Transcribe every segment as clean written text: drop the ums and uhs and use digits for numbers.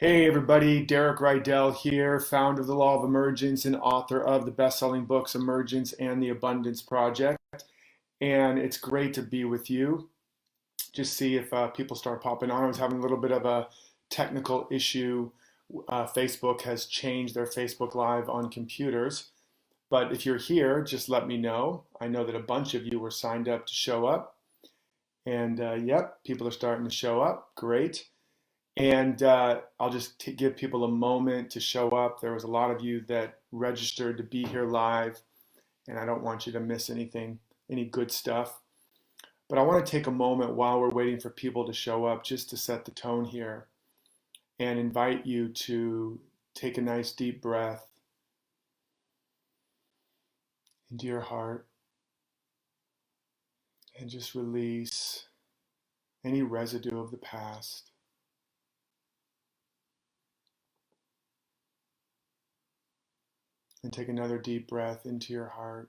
Hey everybody, Derek Rydall here, founder of the Law of Emergence and author of the best-selling books Emergence and the Abundance Project. And it's great to be with you. Just see if people start popping on. I was having a little bit of a technical issue. Facebook has changed their Facebook Live on computers. But if you're here, just let me know. I know that a bunch of you were signed up to show up. And yep, people are starting to show up. Great. And I'll just give people a moment to show up. There was a lot of you that registered to be here live, and I don't want you to miss anything, any good stuff. But I want to take a moment while we're waiting for people to show up just to set the tone here and invite you to take a nice deep breath into your heart and just release any residue of the past. And take another deep breath into your heart.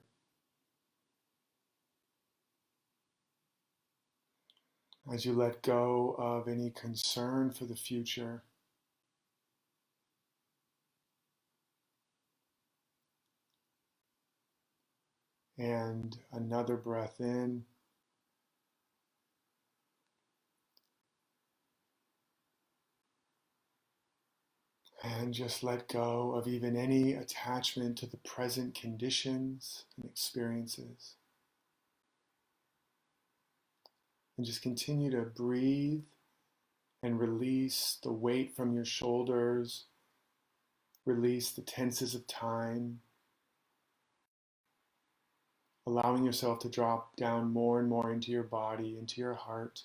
As you let go of any concern for the future. And another breath in. And just let go of even any attachment to the present conditions and experiences. And just continue to breathe and release the weight from your shoulders. Release the tenses of time. Allowing yourself to drop down more and more into your body, into your heart,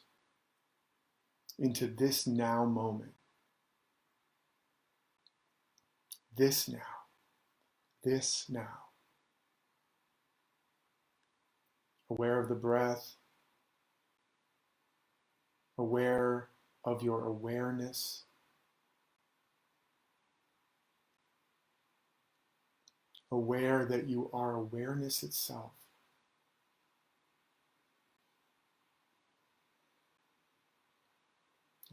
into this now moment. This now. This now. Aware of the breath. Aware of your awareness. Aware that you are awareness itself.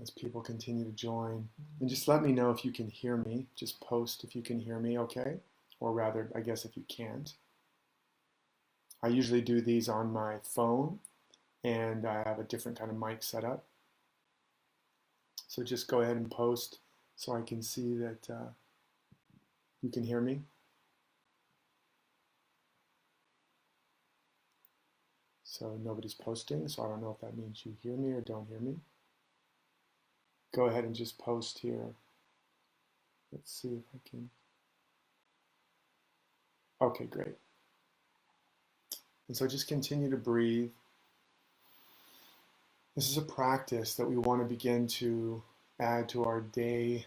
As people continue to join. And just let me know if you can hear me. Just post if you can hear me, okay? Or rather, I guess if you can't. I usually do these on my phone, and I have a different kind of mic set up. So just go ahead and post so I can see that you can hear me. So nobody's posting, so I don't know if that means you hear me or don't hear me. Go ahead and just post here. Let's see if I can. Okay, great. And so just continue to breathe. This is a practice that we want to begin to add to our day,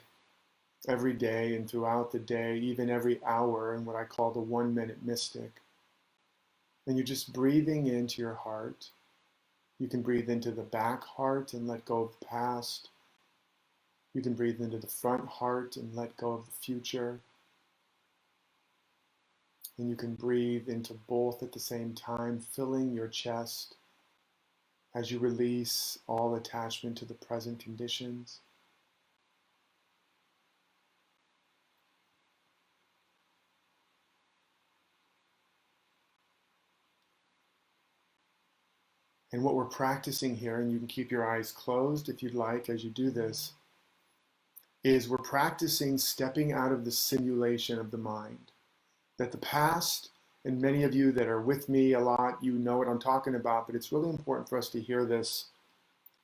every day and throughout the day, even every hour, in what I call the 1-minute mystic. And you're just breathing into your heart. You can breathe into the back heart and let go of the past. You can breathe into the front heart and let go of the future. And you can breathe into both at the same time, filling your chest as you release all attachment to the present conditions. And what we're practicing here, and you can keep your eyes closed if you'd like as you do this, is we're practicing stepping out of the simulation of the mind. That the past, and many of you that are with me a lot, you know what I'm talking about, but it's really important for us to hear this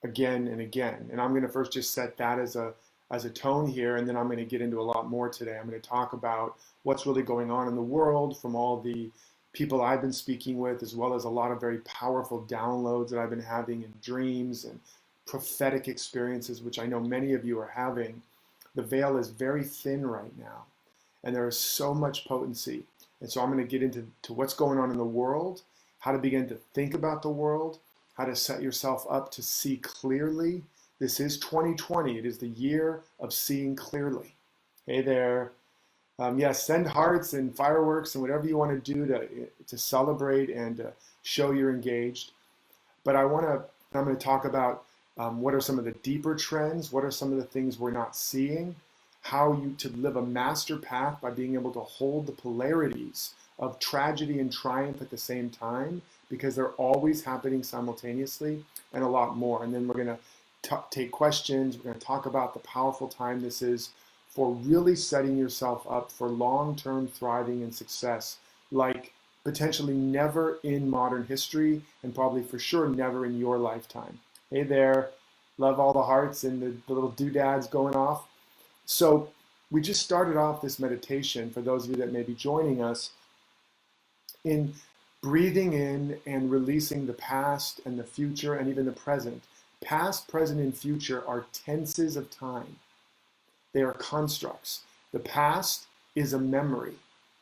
again and again. And I'm going to first just set that as a tone here, and then I'm going to get into a lot more today. I'm going to talk about what's really going on in the world from all the people I've been speaking with, as well as a lot of very powerful downloads that I've been having in dreams and prophetic experiences, which I know many of you are having. The veil is very thin right now, and there is so much potency. And so I'm going to get into what's going on in the world, how to begin to think about the world, how to set yourself up to see clearly. This is 2020. It is the year of seeing clearly. Hey there. Yes, send hearts and fireworks and whatever you want to do to celebrate and to show you're engaged. But I'm going to talk about what are some of the deeper trends, what are some of the things we're not seeing, how you to live a master path by being able to hold the polarities of tragedy and triumph at the same time, because they're always happening simultaneously, and a lot more. And then we're going to take questions. We're going to talk about the powerful time this is for really setting yourself up for long-term thriving and success, like potentially never in modern history, and probably for sure never in your lifetime. Hey there, love all the hearts and the little doodads going off. So we just started off this meditation, for those of you that may be joining us, in breathing in and releasing the past and the future and even the present. Past, present, and future are tenses of time. They are constructs. The past is a memory.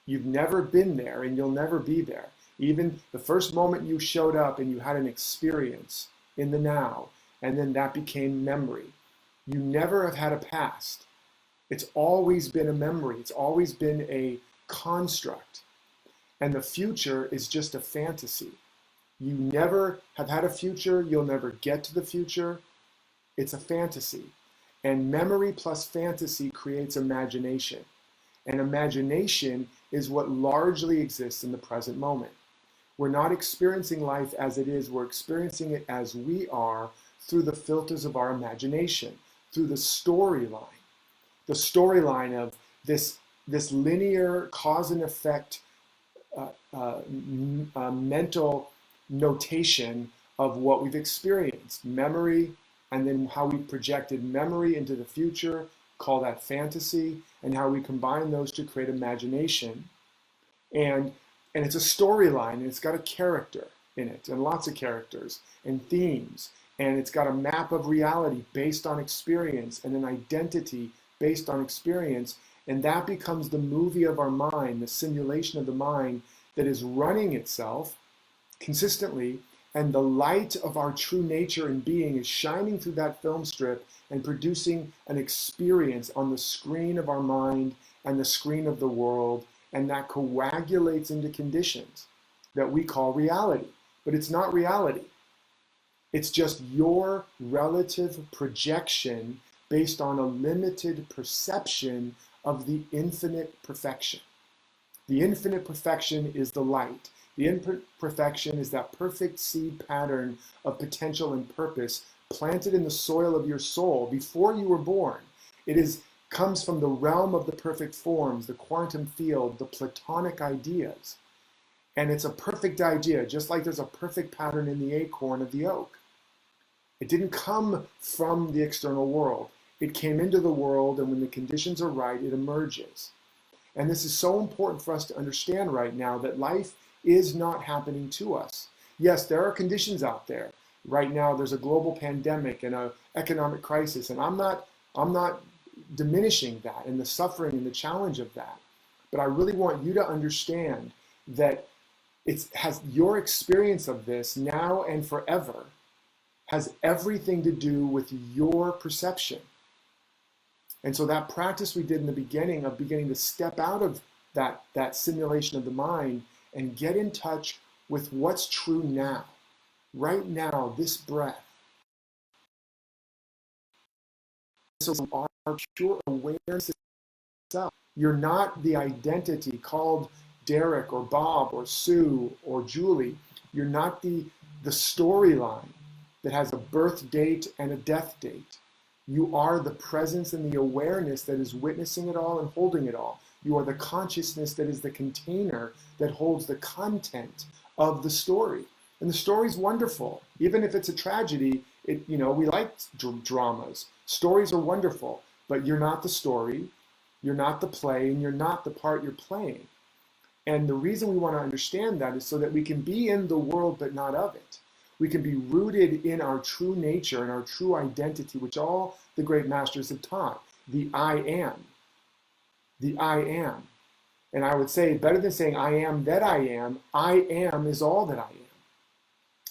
You've never been there and you'll never be there. Even the first moment you showed up and you had an experience in the now, and then that became memory. You never have had a past. It's always been a memory. It's always been a construct. And the future is just a fantasy. You never have had a future. You'll never get to the future. It's a fantasy. And memory plus fantasy creates imagination. And imagination is what largely exists in the present moment. We're not experiencing life as it is. We're experiencing it as we are through the filters of our imagination, through the storyline. The storyline of this linear cause and effect mental notation of what we've experienced. Memory, and then how we projected memory into the future, call that fantasy, and how we combine those to create imagination. And it's a storyline, and it's got a character in it, and lots of characters, and themes, and it's got a map of reality based on experience, and an identity based on experience, and that becomes the movie of our mind, the simulation of the mind that is running itself consistently, and the light of our true nature and being is shining through that film strip and producing an experience on the screen of our mind and the screen of the world, and that coagulates into conditions that we call reality. But it's not reality. It's just your relative projection based on a limited perception of the infinite perfection. The infinite perfection is the light. The imperfection is that perfect seed pattern of potential and purpose planted in the soil of your soul before you were born. It comes from the realm of the perfect forms, the quantum field, the Platonic ideas. And it's a perfect idea, just like there's a perfect pattern in the acorn of the oak. It didn't come from the external world. It came into the world, and when the conditions are right, it emerges. And this is so important for us to understand right now, that life is not happening to us. Yes, there are conditions out there. Right now, there's a global pandemic and an economic crisis, and I'm not diminishing that and the suffering and the challenge of that. But I really want you to understand that your experience of this now and forever has everything to do with your perception. And so that practice we did in the beginning of beginning to step out of that simulation of the mind and get in touch with what's true now, right now, this breath. So our pure awareness itself. You're not the identity called Derek or Bob or Sue or Julie. You're not the storyline that has a birth date and a death date. You are the presence and the awareness that is witnessing it all and holding it all. You are the consciousness that is the container that holds the content of the story. And the story's wonderful. Even if it's a tragedy, we like dramas. Stories are wonderful, but you're not the story, you're not the play, and you're not the part you're playing. And the reason we want to understand that is so that we can be in the world but not of it. We can be rooted in our true nature and our true identity, which all the great masters have taught. The I am. The I am. And I would say, better than saying I am that I am is all that I am.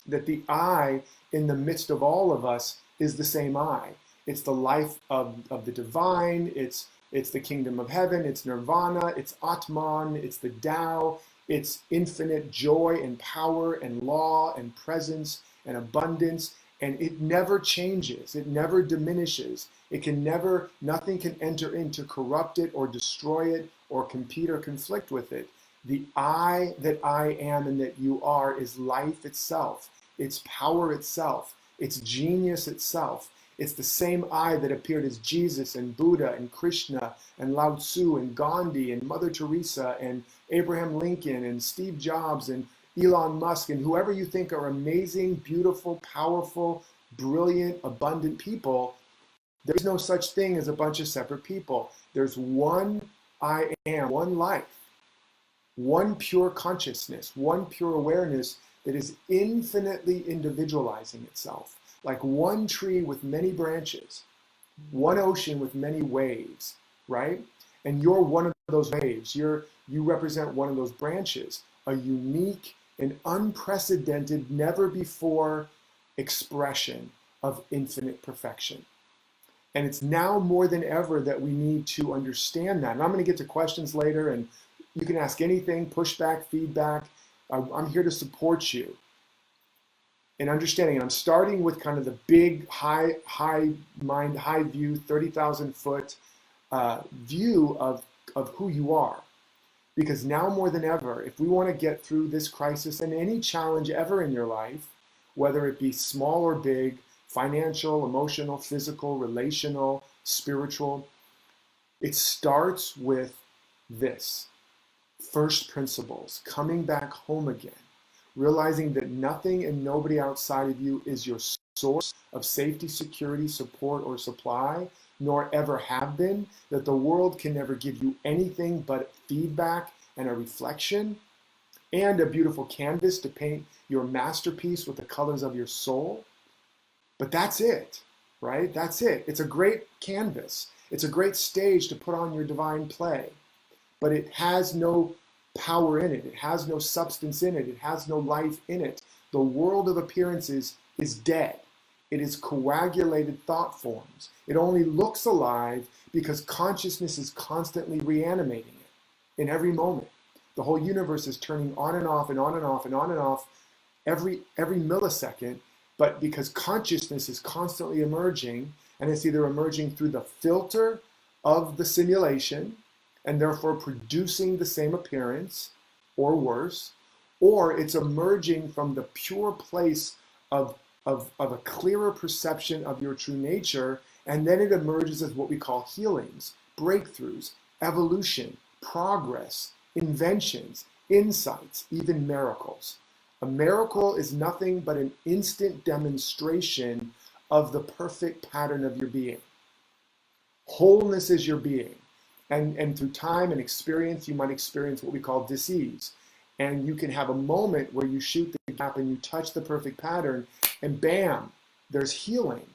That the I in the midst of all of us is the same I. It's the life of the divine, it's the kingdom of heaven, it's nirvana, it's Atman, it's the Tao, it's infinite joy and power and law and presence and abundance And it never changes. It never diminishes. Nothing can enter in to corrupt it or destroy it or compete or conflict with it. The I that I am and that you are is life itself. It's power itself. It's genius itself. It's the same I that appeared as Jesus and Buddha and Krishna and Lao Tzu and Gandhi and Mother Teresa and Abraham Lincoln and Steve Jobs and Elon Musk and whoever you think are amazing, beautiful, powerful, brilliant, abundant people. There's no such thing as a bunch of separate people. There's one I am, one life, one pure consciousness, one pure awareness that is infinitely individualizing itself, like one tree with many branches, one ocean with many waves, right? And you're one of those waves. You represent one of those branches, a unique and unprecedented, never before expression of infinite perfection. And it's now more than ever that we need to understand that. And I'm going to get to questions later, and you can ask anything, pushback, feedback. I'm here to support you in understanding. And I'm starting with kind of the big, high mind, high view, 30,000 foot view of who you are. Because now more than ever, if we want to get through this crisis and any challenge ever in your life, whether it be small or big, financial, emotional, physical, relational, spiritual, it starts with this. First principles, coming back home again, realizing that nothing and nobody outside of you is your source of safety, security, support, or supply, nor ever have been, that the world can never give you anything but feedback and a reflection and a beautiful canvas to paint your masterpiece with the colors of your soul. But that's it, right? That's it. It's a great canvas. It's a great stage to put on your divine play, but it has no power in it. It has no substance in it. It has no life in it. The world of appearances is dead. It is coagulated thought forms. It only looks alive because consciousness is constantly reanimating it in every moment. The whole universe is turning on and off and on and off and on and off every millisecond, but because consciousness is constantly emerging, and it's either emerging through the filter of the simulation and therefore producing the same appearance or worse, or it's emerging from the pure place of a clearer perception of your true nature, and then it emerges as what we call healings, breakthroughs, evolution, progress, inventions, insights, even miracles. A miracle is nothing but an instant demonstration of the perfect pattern of your being. Wholeness is your being. And through time and experience, you might experience what we call disease. And you can have a moment where you shoot the gap and you touch the perfect pattern, and bam, there's healing.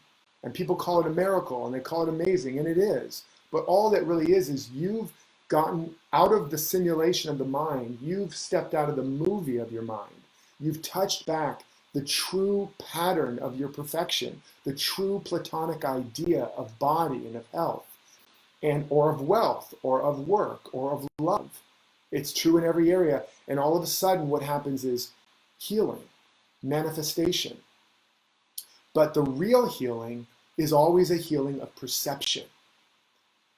And people call it a miracle, and they call it amazing, and it is. But all that really is you've gotten out of the simulation of the mind. You've stepped out of the movie of your mind. You've touched back the true pattern of your perfection, the true Platonic idea of body and of health, and or of wealth, or of work, or of love. It's true in every area. And all of a sudden, what happens is healing, manifestation. But the real healing is always a healing of perception.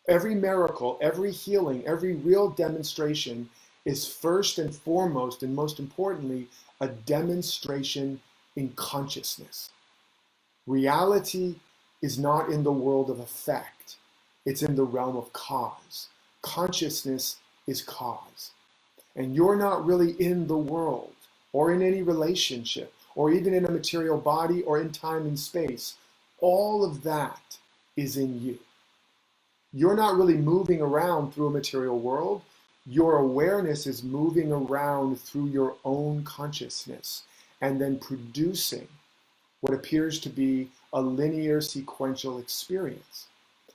Every miracle, every healing, every real demonstration is first and foremost, and most importantly, a demonstration in consciousness. Reality is not in the world of effect. It's in the realm of cause. Consciousness is cause. And you're not really in the world, or in any relationship, or even in a material body, or in time and space. All of that is in you. You're not really moving around through a material world. Your awareness is moving around through your own consciousness and then producing what appears to be a linear sequential experience.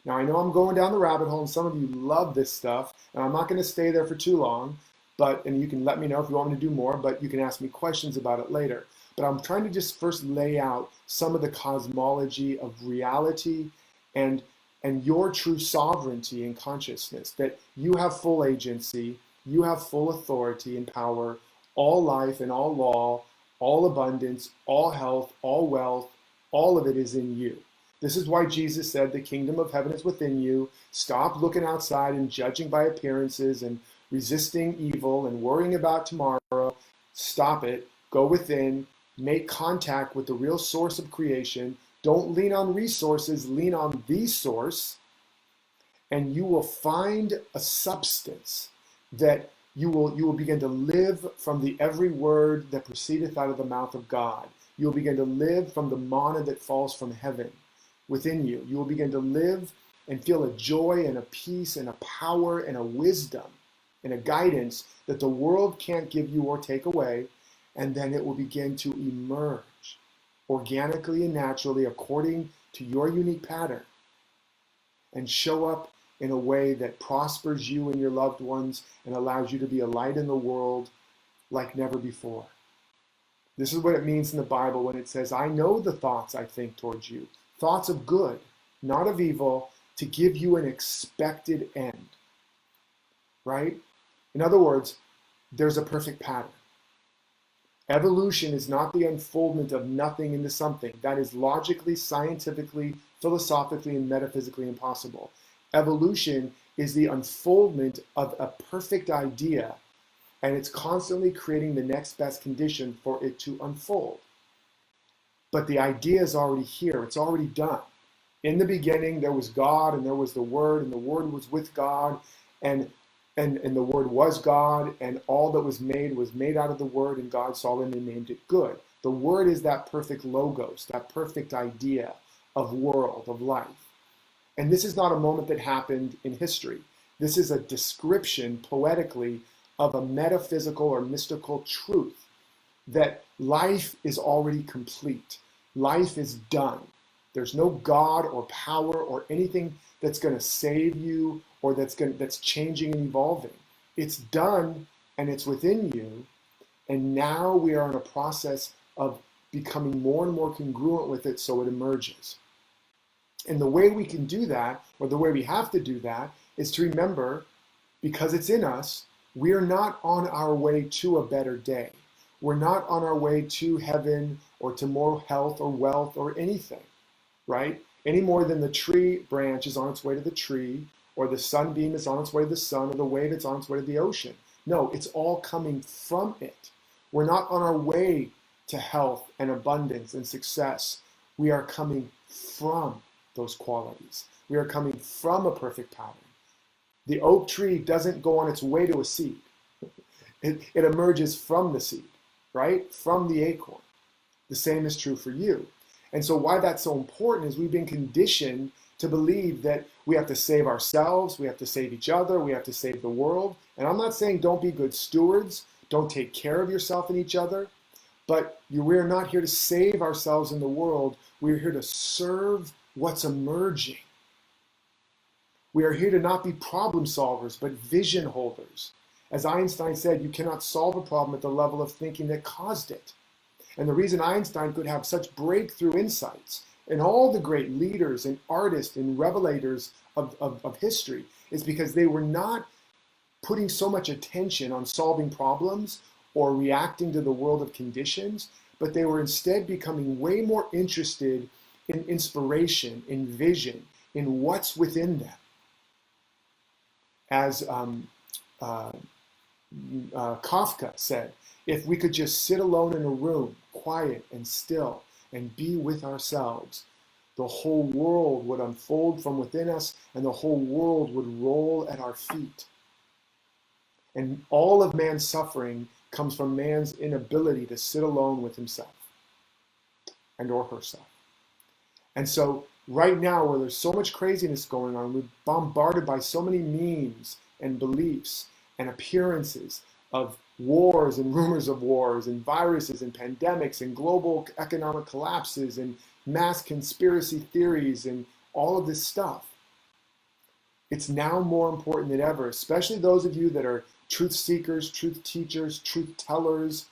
Now, I know I'm going down the rabbit hole, and some of you love this stuff, and I'm not going to stay there for too long, and you can let me know if you want me to do more, but you can ask me questions about it later. But I'm trying to just first lay out some of the cosmology of reality and your true sovereignty and consciousness, that you have full agency, you have full authority and power, all life and all law, all abundance, all health, all wealth, All of it is in you. This is why Jesus said the kingdom of heaven is within you. Stop looking outside and judging by appearances and resisting evil and worrying about tomorrow. Stop it. Go within. Make contact with the real source of creation. Don't lean on resources. Lean on the source. And you will find a substance that you will begin to live from the every word that proceedeth out of the mouth of God. You will begin to live from the manna that falls from heaven within you. You will begin to live and feel a joy and a peace and a power and a wisdom and a guidance that the world can't give you or take away. And then it will begin to emerge organically and naturally according to your unique pattern and show up in a way that prospers you and your loved ones and allows you to be a light in the world like never before. This is what it means in the Bible when it says, I know the thoughts I think towards you, thoughts of good, not of evil, to give you an expected end. Right? In other words, there's a perfect pattern. Evolution is not the unfoldment of nothing into something. That is logically, scientifically, philosophically, and metaphysically impossible. Evolution is the unfoldment of a perfect idea, and it's constantly creating the next best condition for it to unfold. But the idea is already here. It's already done. In the beginning, there was God, and there was the Word, and the Word was with God, and the Word was God, and all that was made out of the Word, and God saw it and named it good. The Word is that perfect logos, that perfect idea of world, of life. And this is not a moment that happened in history. This is a description, poetically, of a metaphysical or mystical truth that life is already complete. Life is done. There's no God or power or anything that's going to save you or that's changing and evolving. It's done and it's within you. And now we are in a process of becoming more and more congruent with it so it emerges. And the way we can do that, or the way we have to do that, is to remember, because it's in us, we are not on our way to a better day. We're not on our way to heaven or to more health or wealth or anything, right? Any more than the tree branch is on its way to the tree, or the sunbeam is on its way to the sun, or the wave is on its way to the ocean. No, it's all coming from it. We're not on our way to health and abundance and success. We are coming from those qualities. We are coming from a perfect pattern. The oak tree doesn't go on its way to a seed. It emerges from the seed, right? From the acorn. The same is true for you. And so why that's so important is we've been conditioned to believe that we have to save ourselves, we have to save each other, we have to save the world. And I'm not saying don't be good stewards, don't take care of yourself and each other, but we're not here to save ourselves in the world. We're here to serve what's emerging. We are here to not be problem solvers, but vision holders. As Einstein said, you cannot solve a problem at the level of thinking that caused it. And the reason Einstein could have such breakthrough insights, and all the great leaders and artists and revelators of history, is because they were not putting so much attention on solving problems or reacting to the world of conditions, but they were instead becoming way more interested in inspiration, in vision, in what's within them. As Kafka said, if we could just sit alone in a room, quiet and still, and be with ourselves, the whole world would unfold from within us, and the whole world would roll at our feet. And all of man's suffering comes from man's inability to sit alone with himself and or herself. And so right now, where there's so much craziness going on, we're bombarded by so many memes and beliefs and appearances of wars and rumors of wars and viruses and pandemics and global economic collapses and mass conspiracy theories and all of this stuff. It's now more important than ever, especially those of you that are truth seekers, truth teachers, truth tellers,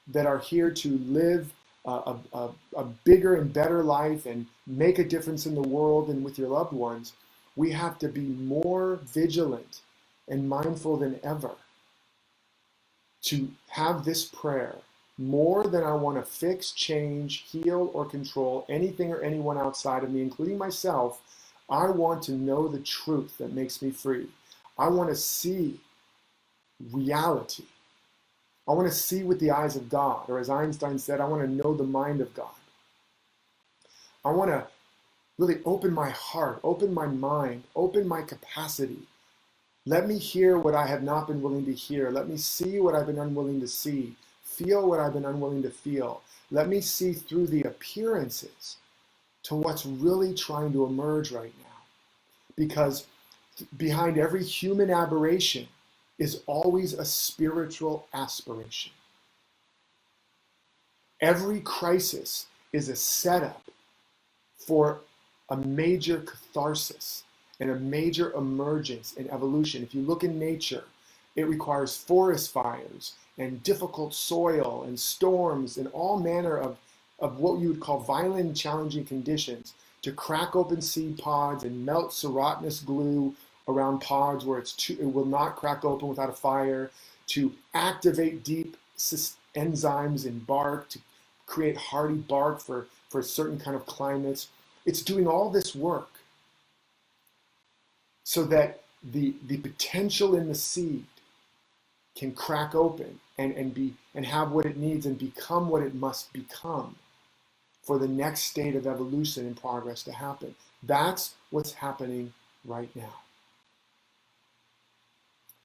that are here to live a bigger and better life and make a difference in the world and with your loved ones. We have to be more vigilant and mindful than ever to have this prayer more than I want to fix, change, heal, or control anything or anyone outside of me, including myself, I want to know the truth that makes me free. I want to see reality. I want to see with the eyes of God, or as Einstein said, I want to know the mind of God. I want to really open my heart, open my mind, open my capacity. Let me hear what I have not been willing to hear. Let me see what I've been unwilling to see. Feel what I've been unwilling to feel. Let me see through the appearances to what's really trying to emerge right now. Because behind every human aberration is always a spiritual aspiration. Every crisis is a setup for a major catharsis and a major emergence and evolution. If you look in nature, it requires forest fires and difficult soil and storms and all manner of what you would call violent and challenging conditions to crack open seed pods and melt serotinous glue around pods where it will not crack open without a fire, to activate deep enzymes in bark to create hardy bark for certain kind of climates. It's doing all this work so that the potential in the seed can crack open and have what it needs and become what it must become for the next state of evolution and progress to happen. That's what's happening right now.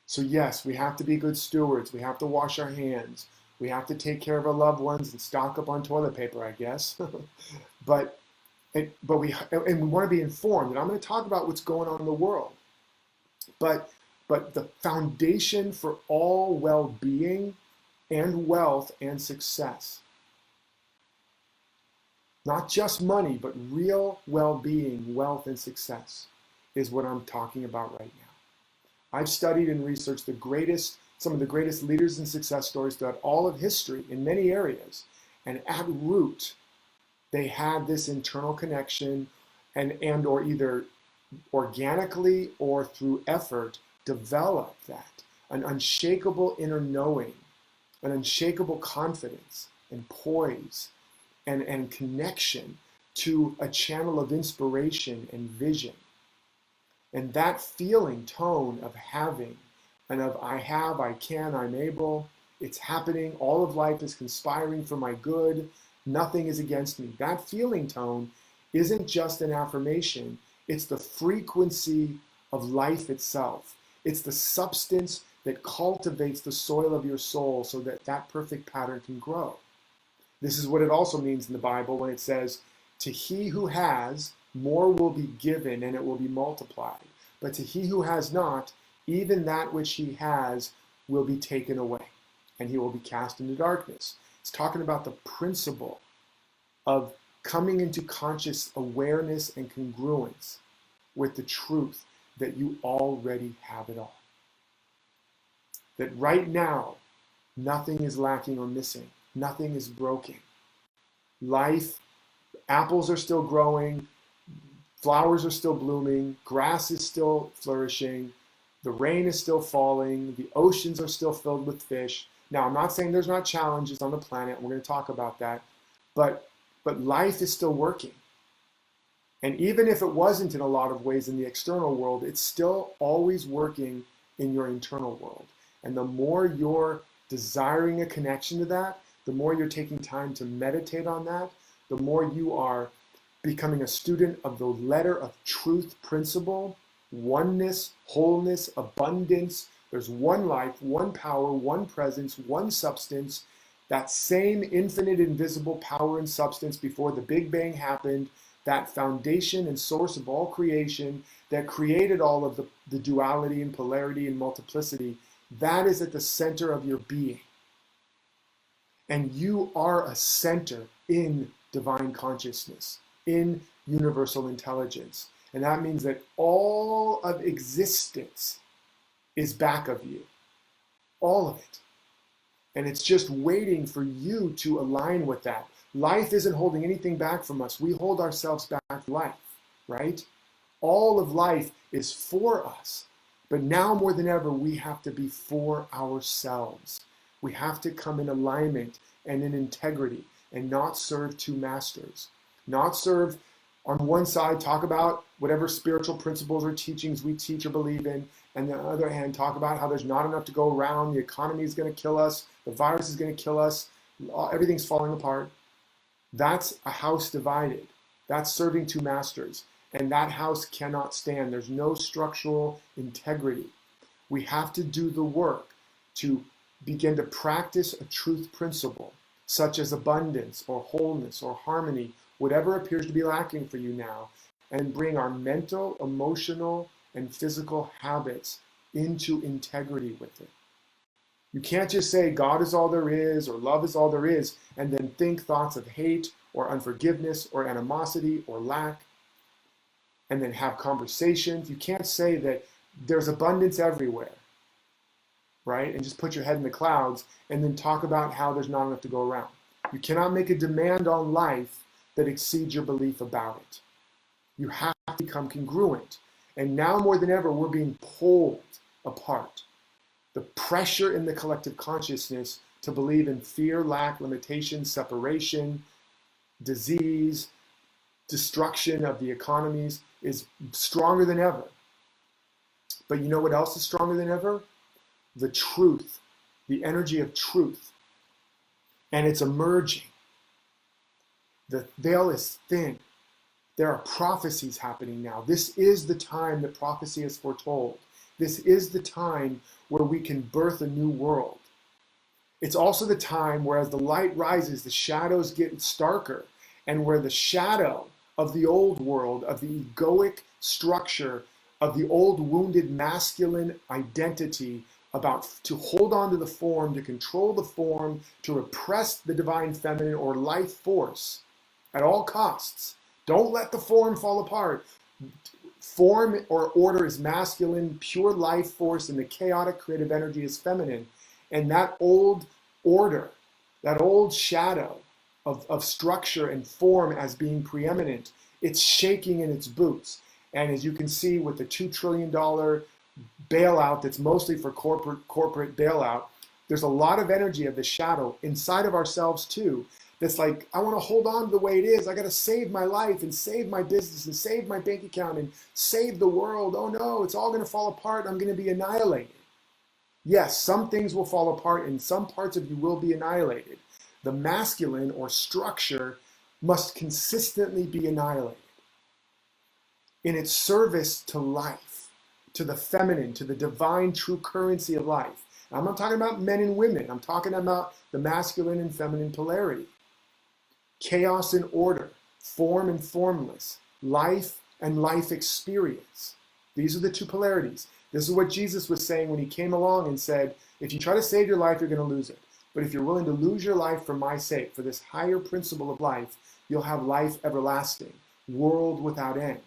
So yes, we have to be good stewards. We have to wash our hands. We have to take care of our loved ones and stock up on toilet paper, I guess. but we want to be informed. And I'm going to talk about what's going on in the world. But the foundation for all well-being and wealth and success, not just money, but real well-being, wealth, and success, is what I'm talking about right now. I've studied and researched some of the greatest leaders and success stories throughout all of history in many areas. And at root, they had this internal connection and or either organically or through effort developed that, an unshakable inner knowing, an unshakable confidence and poise and connection to a channel of inspiration and vision. And that feeling tone of having and of I have, I can, I'm able, it's happening, all of life is conspiring for my good, nothing is against me. That feeling tone isn't just an affirmation, it's the frequency of life itself. It's the substance that cultivates the soil of your soul so that that perfect pattern can grow. This is what it also means in the Bible when it says, to he who has, more will be given and it will be multiplied. But to he who has not, even that which he has will be taken away and he will be cast into darkness. It's talking about the principle of coming into conscious awareness and congruence with the truth that you already have it all. That right now, nothing is lacking or missing. Nothing is broken. Life, apples are still growing, flowers are still blooming, grass is still flourishing, the rain is still falling, the oceans are still filled with fish. Now, I'm not saying there's not challenges on the planet. We're going to talk about that. But life is still working. And even if it wasn't in a lot of ways in the external world, it's still always working in your internal world. And the more you're desiring a connection to that, the more you're taking time to meditate on that, the more you are becoming a student of the letter of truth principle, oneness, wholeness, abundance. There's one life, one power, one presence, one substance. That same infinite invisible power and substance before the Big Bang happened, that foundation and source of all creation that created all of the duality and polarity and multiplicity, that is at the center of your being. And you are a center in divine consciousness, in universal intelligence. And that means that all of existence is back of you. All of it. And it's just waiting for you to align with that. Life isn't holding anything back from us. We hold ourselves back from life, right? All of life is for us. But now more than ever, we have to be for ourselves. We have to come in alignment and in integrity and not serve two masters. Not serve on one side, talk about whatever spiritual principles or teachings we teach or believe in, and on the other hand, talk about how there's not enough to go around, the economy is going to kill us, the virus is going to kill us, everything's falling apart. That's a house divided. That's serving two masters. And that house cannot stand. There's no structural integrity. We have to do the work to begin to practice a truth principle, such as abundance or wholeness or harmony, whatever appears to be lacking for you now, and bring our mental, emotional, and physical habits into integrity with it. You can't just say God is all there is or love is all there is and then think thoughts of hate or unforgiveness or animosity or lack and then have conversations. You can't say that there's abundance everywhere, right? And just put your head in the clouds and then talk about how there's not enough to go around. You cannot make a demand on life that exceeds your belief about it. You have to become congruent. And now more than ever, we're being pulled apart. The pressure in the collective consciousness to believe in fear, lack, limitation, separation, disease, destruction of the economies is stronger than ever. But you know what else is stronger than ever? The truth, the energy of truth. And it's emerging. The veil is thin. There are prophecies happening now. This is the time that prophecy is foretold. This is the time where we can birth a new world. It's also the time where as the light rises, the shadows get starker, and where the shadow of the old world, of the egoic structure, of the old wounded masculine identity about to hold on to the form, to control the form, to repress the divine feminine or life force at all costs. Don't let the form fall apart. Form or order is masculine, pure life force, and the chaotic creative energy is feminine. And that old order, that old shadow of structure and form as being preeminent, it's shaking in its boots. And as you can see with the $2 trillion bailout that's mostly for corporate bailout, there's a lot of energy of the shadow inside of ourselves too. That's like, I want to hold on to the way it is. I got to save my life and save my business and save my bank account and save the world. Oh no, it's all going to fall apart. I'm going to be annihilated. Yes, some things will fall apart and some parts of you will be annihilated. The masculine or structure must consistently be annihilated in its service to life, to the feminine, to the divine true currency of life. I'm not talking about men and women. I'm talking about the masculine and feminine polarity. Chaos and order, form and formless, life and life experience. These are the two polarities. This is what Jesus was saying when he came along and said, if you try to save your life, you're going to lose it. But if you're willing to lose your life for my sake, for this higher principle of life, you'll have life everlasting, world without end.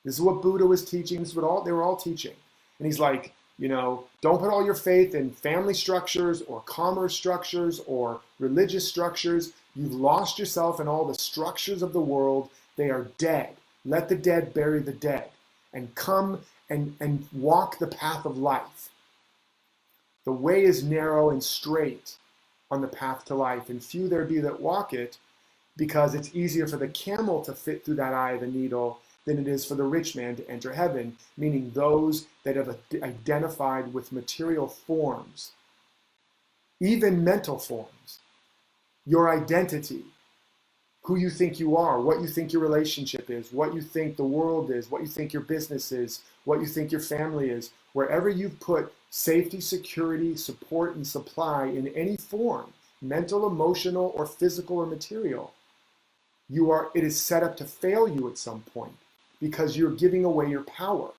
This is what Buddha was teaching. This is what they were all teaching. And he's like, don't put all your faith in family structures or commerce structures or religious structures. You've lost yourself in all the structures of the world. They are dead. Let the dead bury the dead and come and walk the path of life. The way is narrow and straight on the path to life, and few there be that walk it, because it's easier for the camel to fit through that eye of the needle than it is for the rich man to enter heaven, meaning those that have identified with material forms, even mental forms, your identity, who you think you are, what you think your relationship is, what you think the world is, what you think your business is, what you think your family is. Wherever you've put safety, security, support, and supply in any form, mental, emotional, or physical or material, it is set up to fail you at some point because you're giving away your power.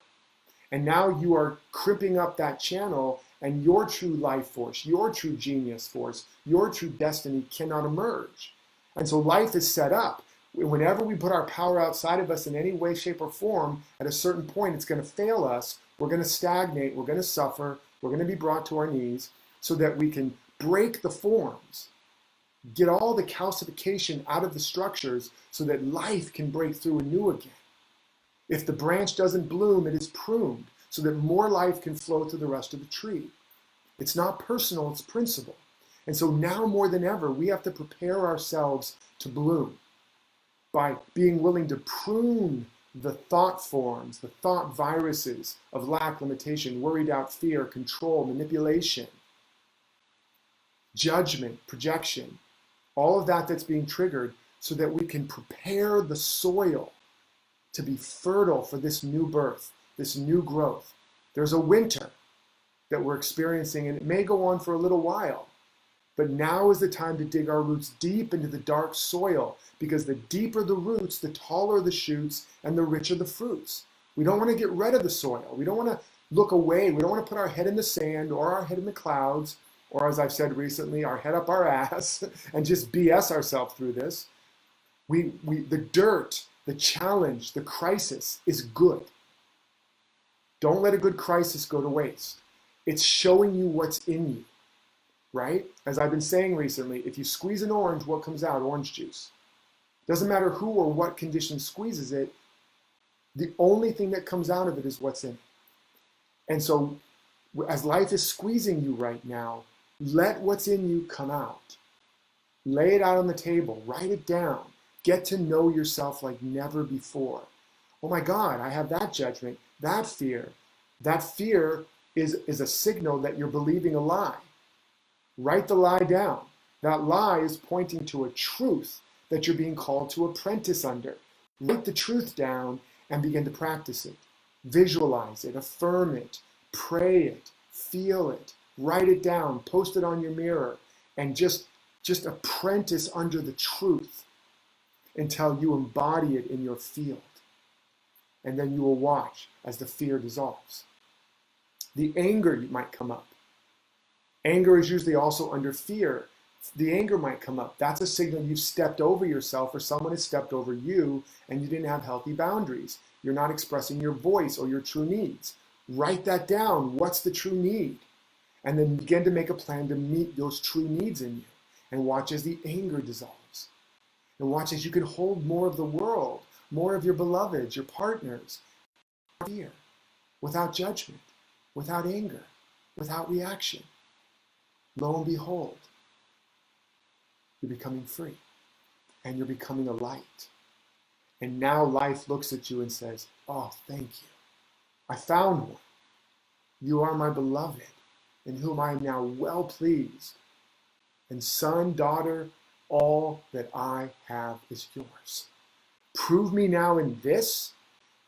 And now you are crimping up that channel, and your true life force, your true genius force, your true destiny cannot emerge. And so life is set up. Whenever we put our power outside of us in any way, shape, or form, at a certain point, it's going to fail us. We're going to stagnate. We're going to suffer. We're going to be brought to our knees so that we can break the forms, get all the calcification out of the structures so that life can break through anew again. If the branch doesn't bloom, it is pruned so that more life can flow through the rest of the tree. It's not personal, it's principle. And so now more than ever, we have to prepare ourselves to bloom by being willing to prune the thought forms, the thought viruses of lack, limitation, worry, doubt, fear, control, manipulation, judgment, projection, all of that that's being triggered, so that we can prepare the soil to be fertile for this new birth, this new growth. There's a winter that we're experiencing, and it may go on for a little while, but now is the time to dig our roots deep into the dark soil, because the deeper the roots, the taller the shoots, and the richer the fruits. We don't want to get rid of the soil. We don't want to look away. We don't want to put our head in the sand or our head in the clouds, or as I've said recently, our head up our ass and just BS ourselves through this. The dirt, the challenge, the crisis is good. Don't let a good crisis go to waste. It's showing you what's in you, right? As I've been saying recently, if you squeeze an orange, what comes out? Orange juice. Doesn't matter who or what condition squeezes it, the only thing that comes out of it is what's in it. And so as life is squeezing you right now, let what's in you come out. Lay it out on the table, write it down. Get to know yourself like never before. Oh my God, I have that judgment, that fear. That fear is a signal that you're believing a lie. Write the lie down. That lie is pointing to a truth that you're being called to apprentice under. Write the truth down and begin to practice it. Visualize it, affirm it, pray it, feel it, write it down, post it on your mirror, and just apprentice under the truth until you embody it in your field. And then you will watch as the fear dissolves. The anger might come up. Anger is usually also under fear. The anger might come up. That's a signal you've stepped over yourself, or someone has stepped over you and you didn't have healthy boundaries. You're not expressing your voice or your true needs. Write that down. What's the true need? And then begin to make a plan to meet those true needs in you. And watch as the anger dissolves. And watch as you can hold more of the world, more of your beloveds, your partners, without fear, without judgment, without anger, without reaction. Lo and behold, you're becoming free, and you're becoming a light. And now life looks at you and says, oh, thank you. I found one. You are my beloved, in whom I am now well pleased. And son, daughter, all that I have is yours. Prove me now in this,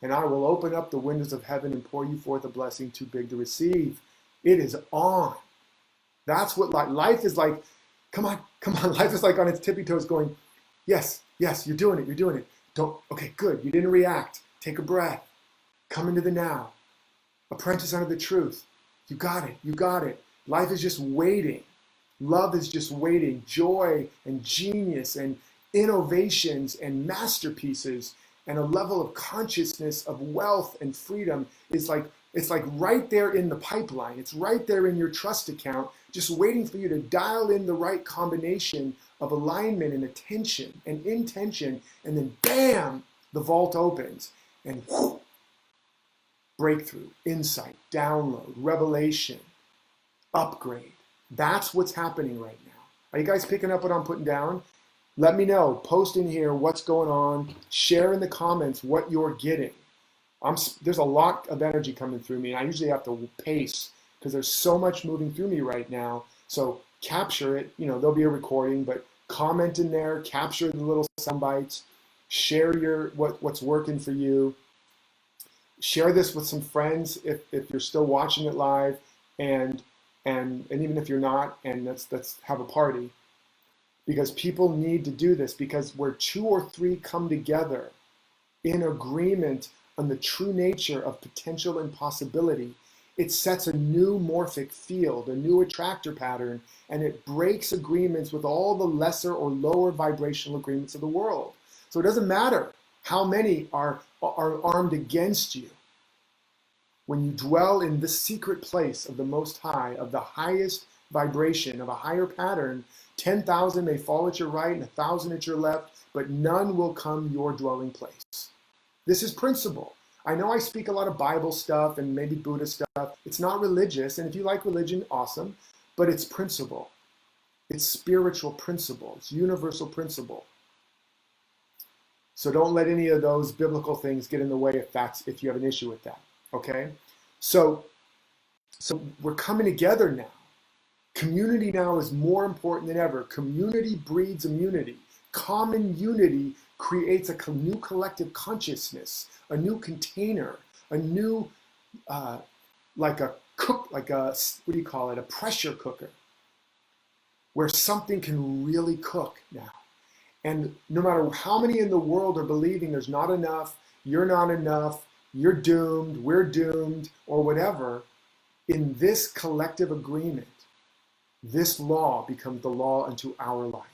and I will open up the windows of heaven and pour you forth a blessing too big to receive. It is on. That's what life is like. Come on. Life is like on its tippy toes going, yes, you're doing it. Okay, good. You didn't react. Take a breath. Come into the now. Apprentice under the truth. You got it. Life is just waiting. Love is just waiting. Joy and genius and innovations and masterpieces and a level of consciousness of wealth and freedom is like, it's like right there in the pipeline. It's right there in your trust account, just waiting for you to dial in the right combination of alignment and attention and intention, and then bam, the vault opens and whoosh, breakthrough, insight, download, revelation, upgrade. That's what's happening right now. Are you guys picking up what I'm putting down? Let me know. Post in here what's going on. Share in the comments what you're getting. There's a lot of energy coming through me, and I usually have to pace because there's so much moving through me right now. So capture it. There'll be a recording, but comment in there. Capture the little sound bites. Share what's working for you. Share this with some friends if you're still watching it live, and even if you're not, and let's have a party, because people need to do this, because where 2 or 3 come together in agreement on the true nature of potential and possibility, it sets a new morphic field, a new attractor pattern, and it breaks agreements with all the lesser or lower vibrational agreements of the world. So it doesn't matter how many are armed against you. When you dwell in the secret place of the Most High, of the highest vibration, of a higher pattern, 10,000 may fall at your right and 1,000 at your left, but none will come your dwelling place. This is principle. I know I speak a lot of Bible stuff and maybe Buddha stuff. It's not religious, and if you like religion, awesome, but it's principle. It's spiritual principle. It's universal principle. So don't let any of those biblical things get in the way if you have an issue with that. Okay? So we're coming together now. Community now is more important than ever. Community breeds immunity. Common unity creates a new collective consciousness, a new container, a new, like a what do you call it? A pressure cooker, where something can really cook now. And no matter how many in the world are believing there's not enough, you're doomed, we're doomed, or whatever, in this collective agreement, this law becomes the law unto our life.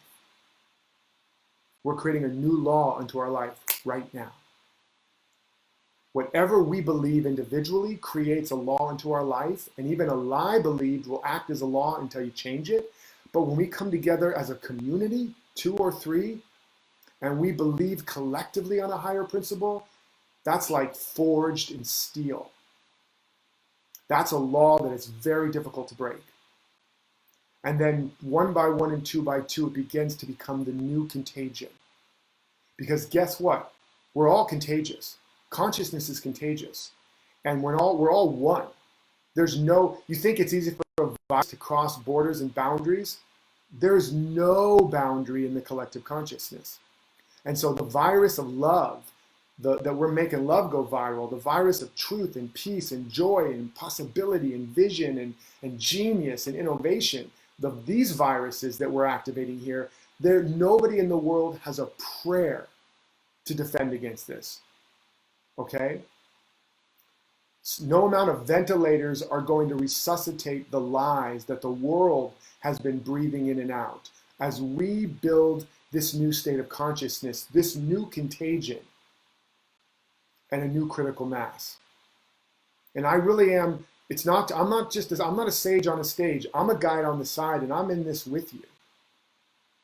We're creating a new law unto our life right now. Whatever we believe individually creates a law unto our life, and even a lie believed will act as a law until you change it. But when we come together as a community, 2 or 3, and we believe collectively on a higher principle, that's like forged in steel. That's a law that is very difficult to break. And then 1 by 1 and 2 by 2, it begins to become the new contagion. Because guess what? We're all contagious. Consciousness is contagious. And we're all one. You think it's easy for a virus to cross borders and boundaries? There's no boundary in the collective consciousness. And so the virus of love, that we're making love go viral, the virus of truth and peace and joy and possibility and vision and genius and innovation, these viruses that we're activating here, nobody in the world has a prayer to defend against this. Okay? No amount of ventilators are going to resuscitate the lies that the world has been breathing in and out. As we build this new state of consciousness, this new contagion, and a new critical mass. And I really am, I'm not a sage on a stage. I'm a guide on the side, and I'm in this with you.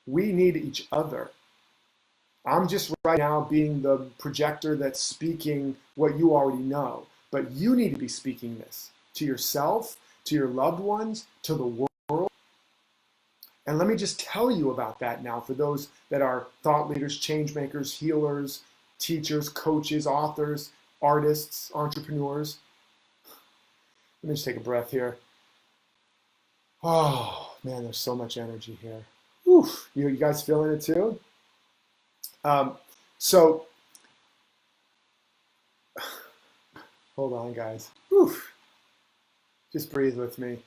We need each other. I'm just right now being the projector that's speaking what you already know. But you need to be speaking this to yourself, to your loved ones, to the world. And let me just tell you about that now for those that are thought leaders, change makers, healers, teachers, coaches, authors, artists, entrepreneurs. Let me just take a breath here. Oh, man, there's so much energy here. Whew. You guys feeling it too? So, hold on, guys. Whew. Just breathe with me.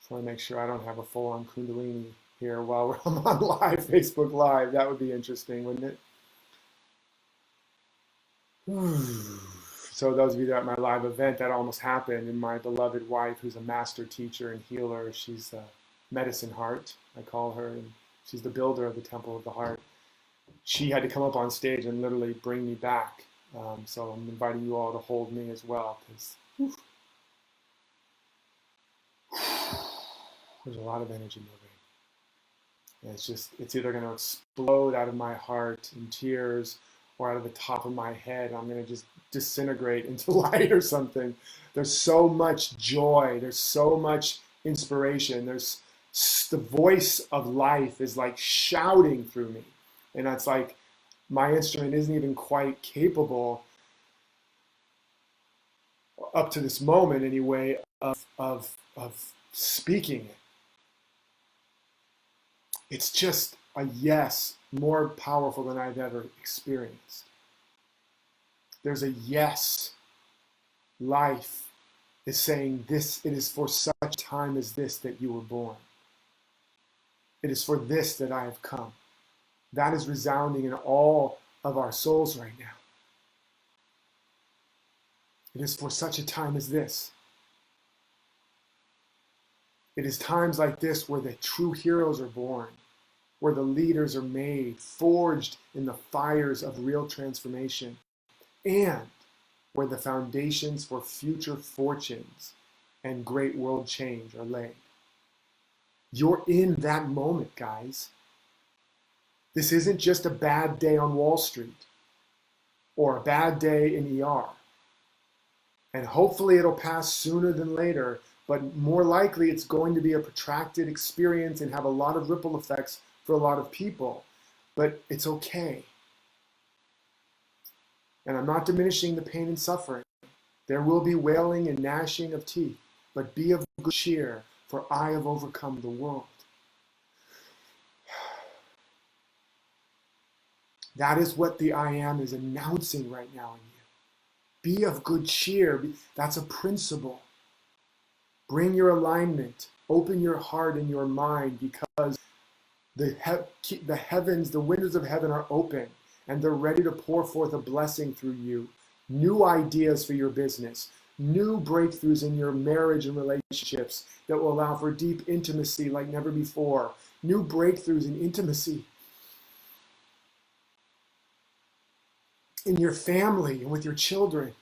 Trying to make sure I don't have a full-on Kundalini here while I'm on live, Facebook Live. That would be interesting, wouldn't it? So those of you that are at my live event, that almost happened, and my beloved wife, who's a master teacher and healer, she's a medicine heart, I call her, and she's the builder of the Temple of the Heart. She had to come up on stage and literally bring me back. So I'm inviting you all to hold me as well, because there's a lot of energy moving. And it's either going to explode out of my heart in tears or out of the top of my head. I'm going to just disintegrate into light or something. There's so much joy. There's so much inspiration. There's the voice of life is like shouting through me. And that's like, my instrument isn't even quite capable, up to this moment anyway, of speaking it. It's just a yes, more powerful than I've ever experienced. There's a yes. Life is saying this, it is for such time as this that you were born. It is for this that I have come. That is resounding in all of our souls right now. It is for such a time as this. It is times like this where the true heroes are born, where the leaders are made, forged in the fires of real transformation, and where the foundations for future fortunes and great world change are laid. You're in that moment, guys. This isn't just a bad day on Wall Street or a bad day in ER. And hopefully it'll pass sooner than later, but more likely it's going to be a protracted experience and have a lot of ripple effects for a lot of people. But it's okay. And I'm not diminishing the pain and suffering. There will be wailing and gnashing of teeth, but be of good cheer, for I have overcome the world. That is what the I am is announcing right now in you. Be of good cheer. That's a principle. Bring your alignment. Open your heart and your mind, because the heavens, the windows of heaven are open, and they're ready to pour forth a blessing through you. New ideas for your business. New breakthroughs in your marriage and relationships that will allow for deep intimacy like never before. New breakthroughs in intimacy in your family and with your children.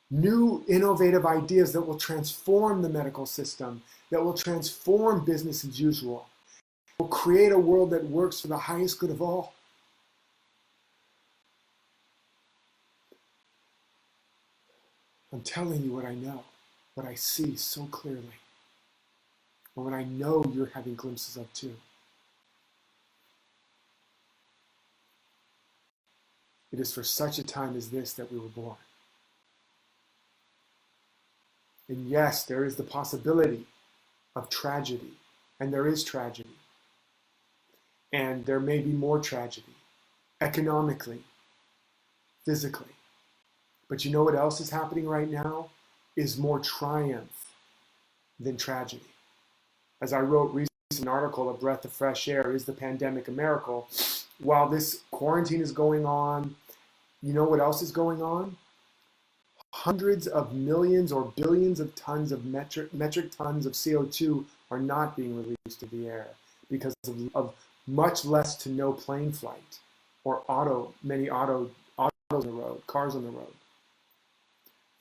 New innovative ideas that will transform the medical system, that will transform business as usual, will create a world that works for the highest good of all. I'm telling you what I know, what I see so clearly, and what I know you're having glimpses of too. It is for such a time as this that we were born. And yes, there is the possibility of tragedy, and there is tragedy. And there may be more tragedy, economically, physically. But you know what else is happening right now? Is more triumph than tragedy. As I wrote recently in an article, A Breath of Fresh Air, Is the Pandemic a Miracle? While this quarantine is going on, you know what else is going on? Hundreds of millions or billions of tons of metric tons of CO2 are not being released to the air because of much less to no plane flight or many autos on the road, cars on the road.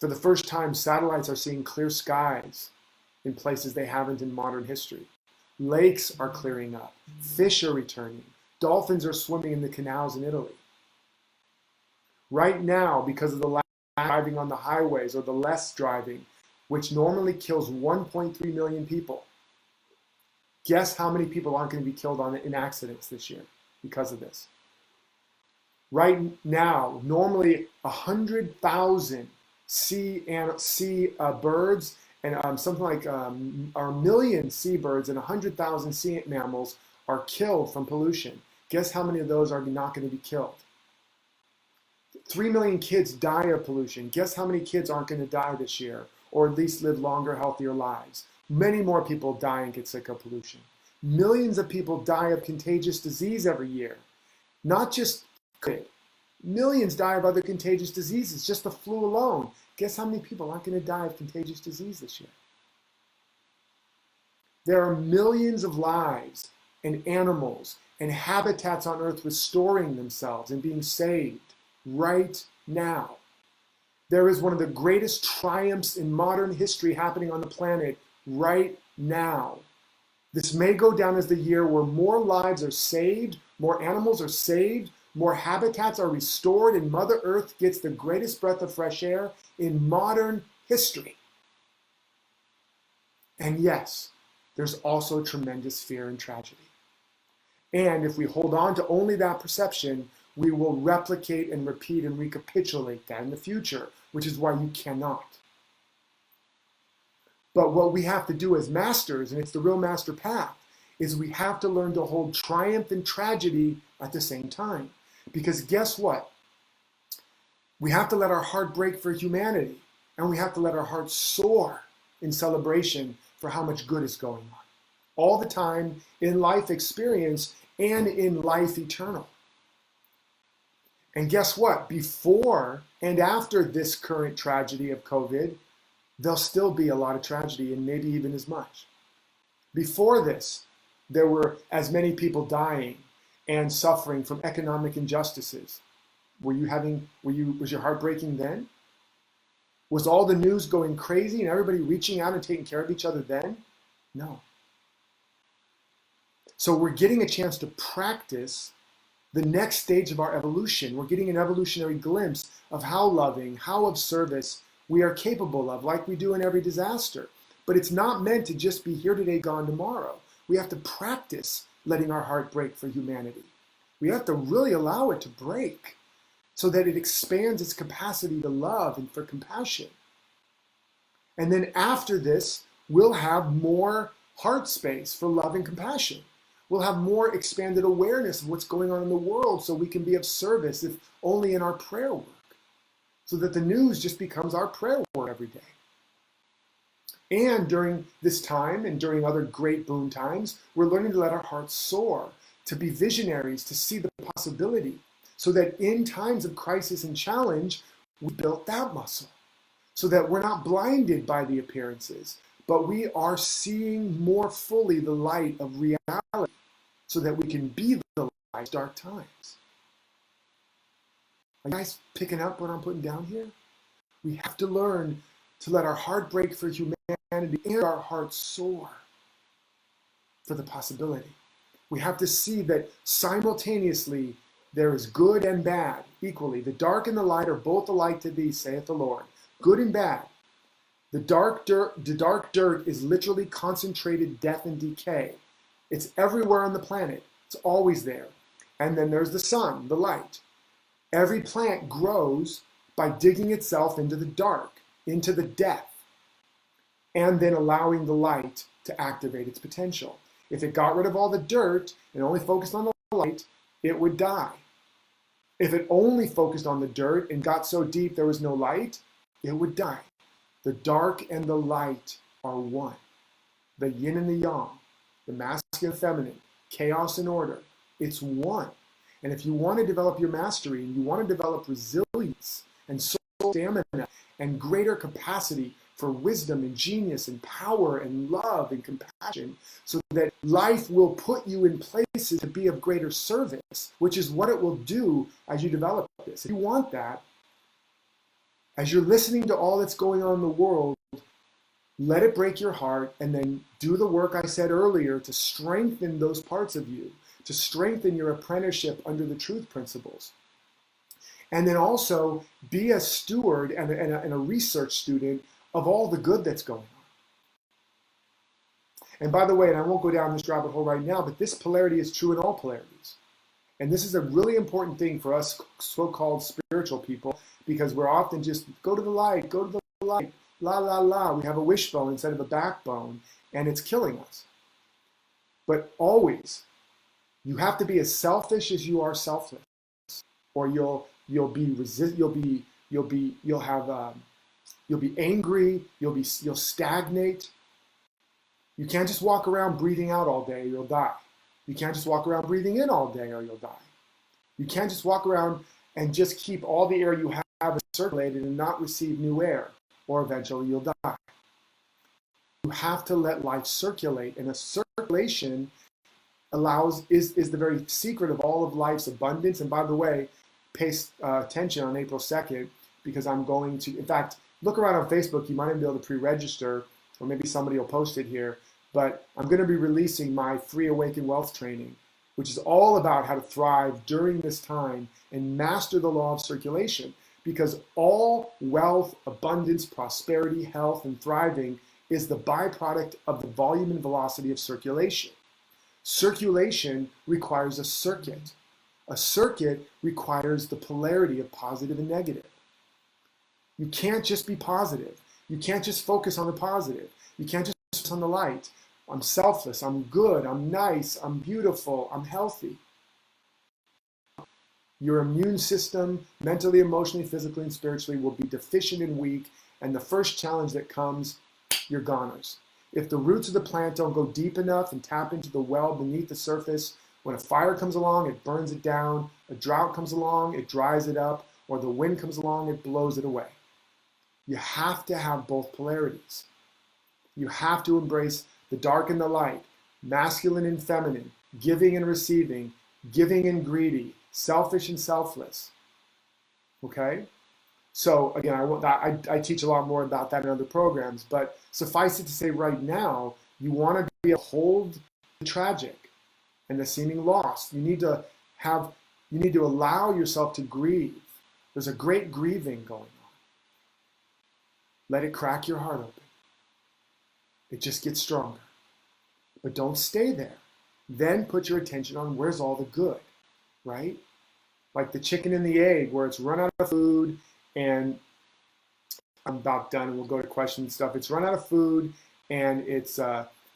For the first time, satellites are seeing clear skies in places they haven't in modern history. Lakes are clearing up. Fish are returning. Dolphins are swimming in the canals in Italy. Right now, because of the lack of driving on the highways or the less driving, which normally kills 1.3 million people, guess how many people aren't going to be killed in accidents this year because of this? Right now, normally 100,000 sea birds and something like a million seabirds and 100,000 sea mammals are killed from pollution. Guess how many of those are not going to be killed? 3 million kids die of pollution. Guess how many kids aren't going to die this year, or at least live longer, healthier lives? Many more people die and get sick of pollution. Millions of people die of contagious disease every year. Not just COVID. Millions die of other contagious diseases, just the flu alone. Guess how many people aren't going to die of contagious disease this year? There are millions of lives and animals and habitats on Earth restoring themselves and being saved right now. There is one of the greatest triumphs in modern history happening on the planet right now. This may go down as the year where more lives are saved, more animals are saved, more habitats are restored, and Mother Earth gets the greatest breath of fresh air in modern history. And yes, there's also tremendous fear and tragedy. And if we hold on to only that perception, we will replicate and repeat and recapitulate that in the future, which is why you cannot. But what we have to do as masters, and it's the real master path, is we have to learn to hold triumph and tragedy at the same time. Because guess what? We have to let our heart break for humanity, and we have to let our heart soar in celebration for how much good is going on. All the time in life experience and in life eternal. And guess what? Before and after this current tragedy of COVID, there'll still be a lot of tragedy, and maybe even as much. Before this, there were as many people dying and suffering from economic injustices, was your heart breaking then? Was all the news going crazy and everybody reaching out and taking care of each other then? No. So we're getting a chance to practice the next stage of our evolution. We're getting an evolutionary glimpse of how loving, how of service we are capable of, like we do in every disaster. But it's not meant to just be here today, gone tomorrow. We have to practice letting our heart break for humanity. We have to really allow it to break so that it expands its capacity to love and for compassion. And then after this, we'll have more heart space for love and compassion. We'll have more expanded awareness of what's going on in the world so we can be of service, if only in our prayer work. So that the news just becomes our prayer work every day. And during this time and during other great boon times, we're learning to let our hearts soar, to be visionaries, to see the possibility, so that in times of crisis and challenge, we built that muscle. So that we're not blinded by the appearances, but we are seeing more fully the light of reality, so that we can be the light in dark times. Are you guys picking up what I'm putting down here? We have to learn to let our heart break for humanity and our heart soar for the possibility. We have to see that simultaneously there is good and bad equally. The dark and the light are both alike to thee, saith the Lord. Good and bad. The dark dirt is literally concentrated death and decay. It's everywhere on the planet. It's always there. And then there's the sun, the light. Every plant grows by digging itself into the dark, into the death, and then allowing the light to activate its potential. If it got rid of all the dirt and only focused on the light, it would die. If it only focused on the dirt and got so deep there was no light, it would die. The dark and the light are one. The yin and the yang, the masculine and feminine, chaos and order, it's one. And if you want to develop your mastery and you want to develop resilience and soul stamina and greater capacity for wisdom and genius and power and love and compassion, so that life will put you in places to be of greater service, which is what it will do as you develop this. If you want that, as you're listening to all that's going on in the world, let it break your heart, and then do the work I said earlier to strengthen those parts of you, to strengthen your apprenticeship under the truth principles. And then also be a steward and a research student of all the good that's going on. And by the way, and I won't go down this rabbit hole right now, but this polarity is true in all polarities. And this is a really important thing for us so-called spiritual people, because we're often just, go to the light, la, la, la. We have a wishbone instead of a backbone, and it's killing us. But always, you have to be as selfish as you are selfless, or you'll be angry, you'll stagnate. You can't just walk around breathing out all day or you'll die. You can't just walk around breathing in all day or you'll die. You can't just walk around and just keep all the air you have circulated and not receive new air, or eventually you'll die. You have to let life circulate, and a circulation is the very secret of all of life's abundance. And by the way, pay attention on April 2nd, because I'm going to, in fact, look around on Facebook. You might even be able to pre-register, or maybe somebody will post it here, but I'm going to be releasing my free Awaken Wealth training, which is all about how to thrive during this time and master the law of circulation, because all wealth, abundance, prosperity, health, and thriving is the byproduct of the volume and velocity of circulation. Circulation requires a circuit. A circuit requires the polarity of positive and negative. You can't just be positive. You can't just focus on the positive. You can't just focus on the light. I'm selfless, I'm good, I'm nice, I'm beautiful, I'm healthy. Your immune system, mentally, emotionally, physically, and spiritually, will be deficient and weak, and the first challenge that comes, you're goners. If the roots of the plant don't go deep enough and tap into the well beneath the surface, when a fire comes along, it burns it down. A drought comes along, it dries it up, or the wind comes along, it blows it away. You have to have both polarities. You have to embrace the dark and the light, masculine and feminine, giving and receiving, giving and greedy, selfish and selfless. Okay? So again, I teach a lot more about that in other programs, but suffice it to say right now, you want to be able to hold the tragic and the seeming loss. You need to allow yourself to grieve. There's a great grieving going on. Let it crack your heart open. It just gets stronger. But don't stay there. Then put your attention on where's all the good, right? Like the chicken and the egg, where it's run out of food, and I'm about done and we'll go to questions and stuff. It's run out of food and it's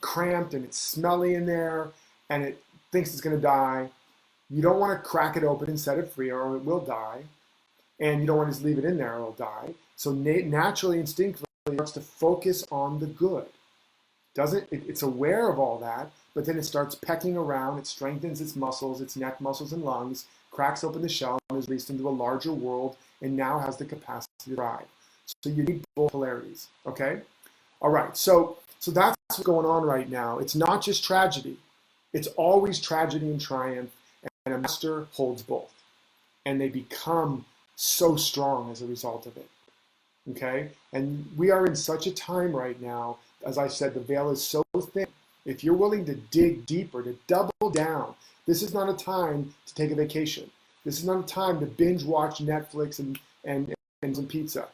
cramped and it's smelly in there and it thinks it's going to die. You don't want to crack it open and set it free or it will die. And you don't want to just leave it in there or it'll die. So naturally, instinctively, it starts to focus on the good. It's aware of all that, but then it starts pecking around. It strengthens its muscles, its neck muscles and lungs, cracks open the shell and is released into a larger world and now has the capacity to thrive. So you need both polarities, okay? All right, so that's what's going on right now. It's not just tragedy. It's always tragedy and triumph, and a master holds both. And they become so strong as a result of it, okay? And we are in such a time right now, as I said, the veil is so thin. If you're willing to dig deeper, to double down, this is not a time to take a vacation. This is not a time to binge watch Netflix and some pizza.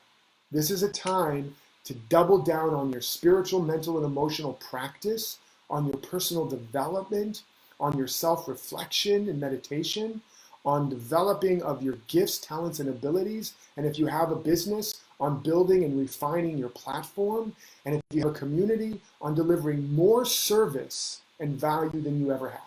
This is a time to double down on your spiritual, mental, and emotional practice, on your personal development, on your self-reflection and meditation, on developing of your gifts, talents, and abilities. And if you have a business, on building and refining your platform. And if you have a community, on delivering more service and value than you ever have.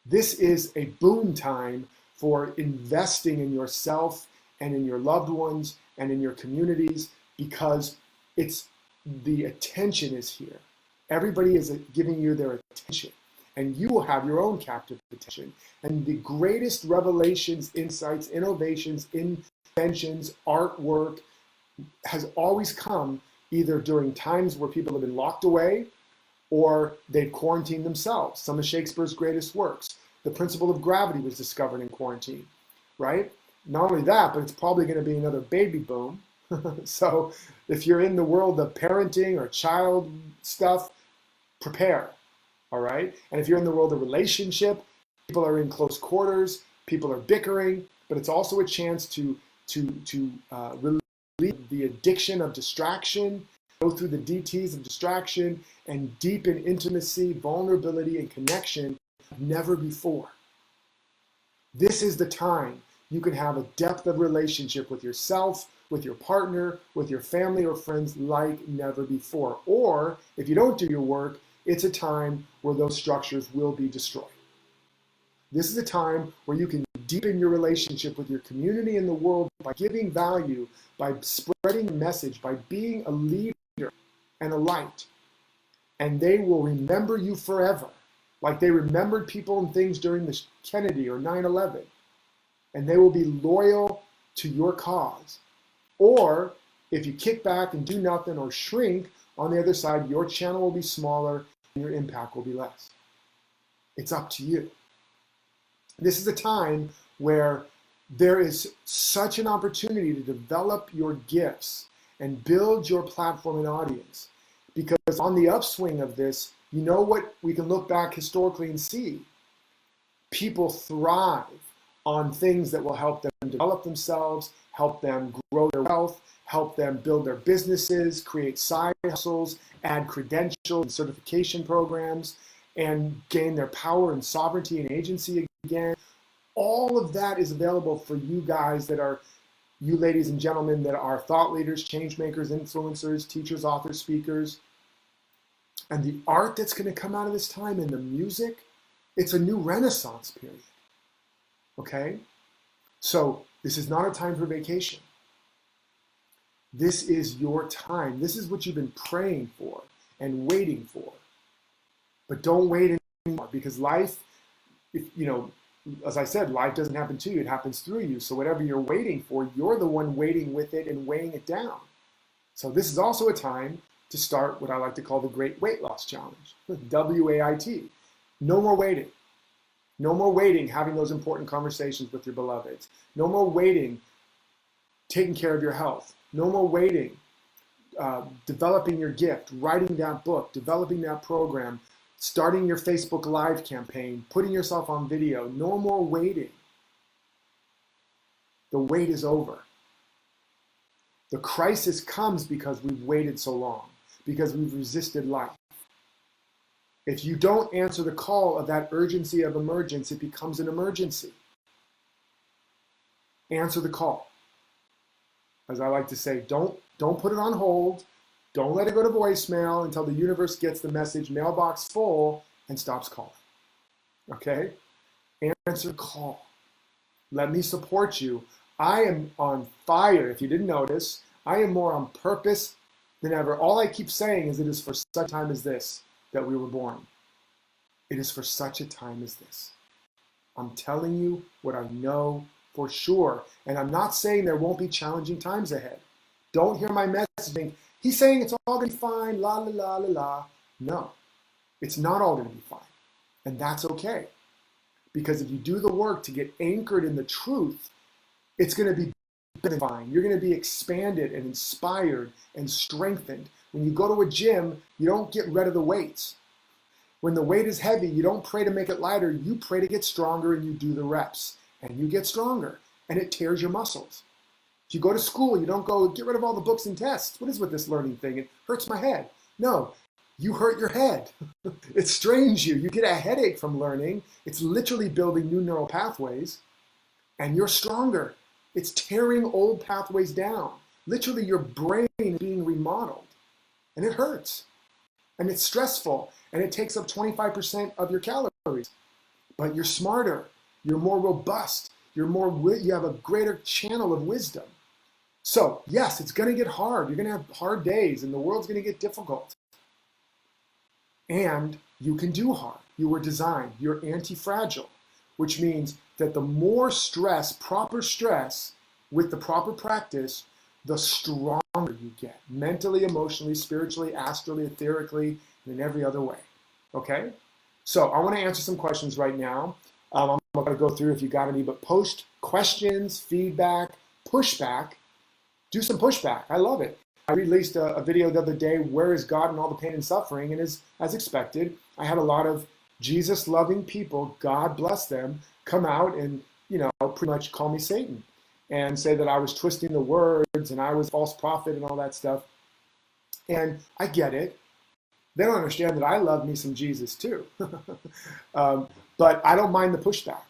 This is a boon time for investing in yourself and in your loved ones and in your communities, because the attention is here. Everybody is giving you their attention, and you will have your own captive attention. And the greatest revelations, insights, innovations, inventions, artwork has always come either during times where people have been locked away or they've quarantined themselves. Some of Shakespeare's greatest works. The principle of gravity was discovered in quarantine, right? Not only that, but it's probably going to be another baby boom. So if you're in the world of parenting or child stuff, prepare, all right? And if you're in the world of relationship, people are in close quarters, people are bickering, but it's also a chance to relieve the addiction of distraction, go through the DTs of distraction, and deepen intimacy, vulnerability, and connection like never before. This is the time you can have a depth of relationship with yourself, with your partner, with your family or friends like never before. Or if you don't do your work, it's a time where those structures will be destroyed. This is a time where you can deepen your relationship with your community and the world by giving value, by spreading a message, by being a leader and a light. And they will remember you forever, like they remembered people and things during the Kennedy or 9/11. And they will be loyal to your cause. Or if you kick back and do nothing or shrink, on the other side, your channel will be smaller and your impact will be less. It's up to you. This is a time where there is such an opportunity to develop your gifts and build your platform and audience. Because on the upswing of this, you know what we can look back historically and see? People thrive on things that will help them develop themselves, help them grow their wealth, help them build their businesses, create side hustles, add credentials and certification programs, and gain their power and sovereignty and agency again. All of that is available for you guys that are, you ladies and gentlemen, that are thought leaders, change makers, influencers, teachers, authors, speakers. And the art that's going to come out of this time and the music, it's a new renaissance period. Okay? So this is not a time for vacation. This is your time. This is what you've been praying for and waiting for. But don't wait anymore, because life, as I said, life doesn't happen to you, it happens through you. So whatever you're waiting for, you're the one waiting with it and weighing it down. So this is also a time to start what I like to call the Great Weight Loss Challenge, WAIT. No more waiting. No more waiting, having those important conversations with your beloveds. No more waiting, taking care of your health. No more waiting, developing your gift, writing that book, developing that program, starting your Facebook Live campaign, putting yourself on video. No more waiting. The wait is over. The crisis comes because we've waited so long, because we've resisted life. If you don't answer the call of that urgency of emergence, it becomes an emergency. Answer the call. As I like to say, don't put it on hold. Don't let it go to voicemail until the universe gets the message, mailbox full, and stops calling. Okay? Answer the call. Let me support you. I am on fire. If you didn't notice, I am more on purpose than ever. All I keep saying is it is for such a time as this that we were born. It is for such a time as this. I'm telling you what I know for sure. And I'm not saying there won't be challenging times ahead. Don't hear my messaging. He's saying it's all going to be fine, la, la, la, la, la. No, it's not all going to be fine. And that's okay. Because if you do the work to get anchored in the truth, it's going to be better than fine. You're going to be expanded and inspired and strengthened. When you go to a gym, you don't get rid of the weights. When the weight is heavy, you don't pray to make it lighter. You pray to get stronger and you do the reps. And you get stronger. And it tears your muscles. If you go to school, you don't go, get rid of all the books and tests. What is with this learning thing? It hurts my head. No, you hurt your head. It strains you. You get a headache from learning. It's literally building new neural pathways. And you're stronger. It's tearing old pathways down. Literally, your brain is being remodeled. And it hurts. And it's stressful. And it takes up 25% of your calories. But you're smarter. You're more robust. You have a greater channel of wisdom. So, yes, it's going to get hard. You're going to have hard days. And the world's going to get difficult. And you can do hard. You were designed. You're anti-fragile. Which means that the more stress, proper stress, with the proper practice, the stronger you get. Mentally, emotionally, spiritually, astrally, etherically, and in every other way. Okay? So I want to answer some questions right now. I'm not going to go through if you got any, but post questions, feedback, pushback. Do some pushback. I love it. I released a video the other day, Where is God in all the pain and suffering? And as expected, I had a lot of Jesus-loving people, God bless them, come out and, pretty much call me Satan and say that I was twisting the words and I was a false prophet and all that stuff. And I get it. They don't understand that I love me some Jesus too. But I don't mind the pushback,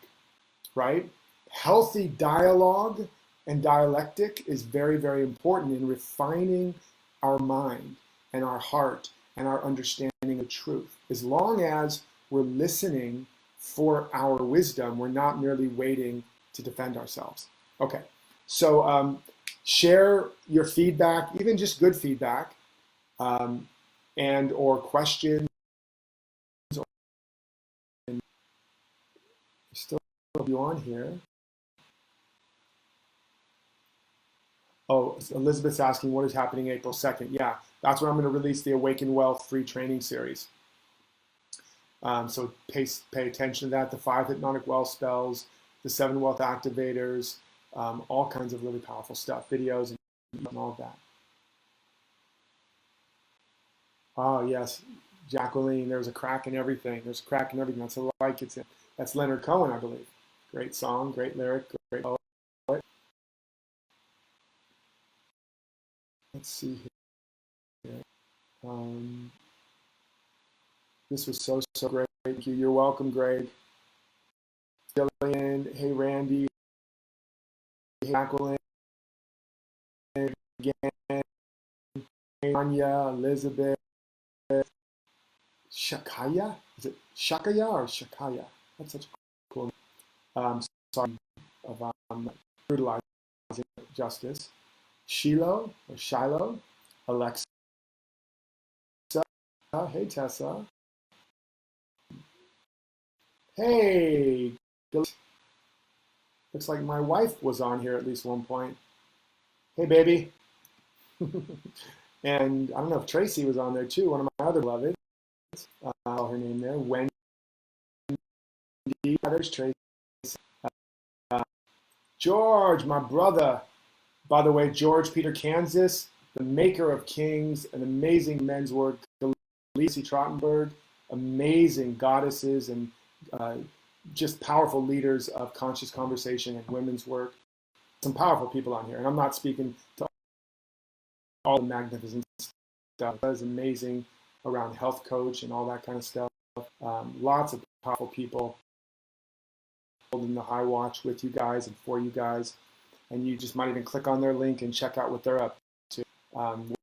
right? Healthy dialogue and dialectic is very, very important in refining our mind and our heart and our understanding of truth. As long as we're listening for our wisdom, we're not merely waiting to defend ourselves. Okay, so share your feedback, even just good feedback, and or questions. And still have you on here. Oh, Elizabeth's asking what is happening April 2nd. Yeah, that's when I'm going to release the Awaken Wealth free training series. So pay attention to that. The 5 hypnotic wealth spells, the 7 wealth activators, all kinds of really powerful stuff, videos and all of that. Oh, yes, Jacqueline, there's a crack in everything. There's a crack in everything. That's a like it's in. That's Leonard Cohen, I believe. Great song, great lyric, great poet. Let's see here. This was so great. Thank you. You're welcome, Greg. Jillian, hey, Randy, hey, Jacqueline, again, hey, Anya, Elizabeth, Shakaya? Is it Shakaya or Shakaya? That's such a cool name. Sorry of brutalizing justice. Shiloh or Shiloh, Alexa, hey, Tessa. Hey, looks like my wife was on here at least one point. Hey, baby. And I don't know if Tracy was on there too, one of my other beloveds. Her name there, Wendy. There's Tracy. George, my brother. By the way, George Peter Kansas, the maker of Kings, an amazing men's work. Lacey Trottenberg, amazing goddesses and just powerful leaders of conscious conversation and women's work. Some powerful people on here. And I'm not speaking to all the magnificent stuff. That is amazing around health coach and all that kind of stuff. Lots of powerful people holding the high watch with you guys and for you guys. And you just might even click on their link and check out what they're up to.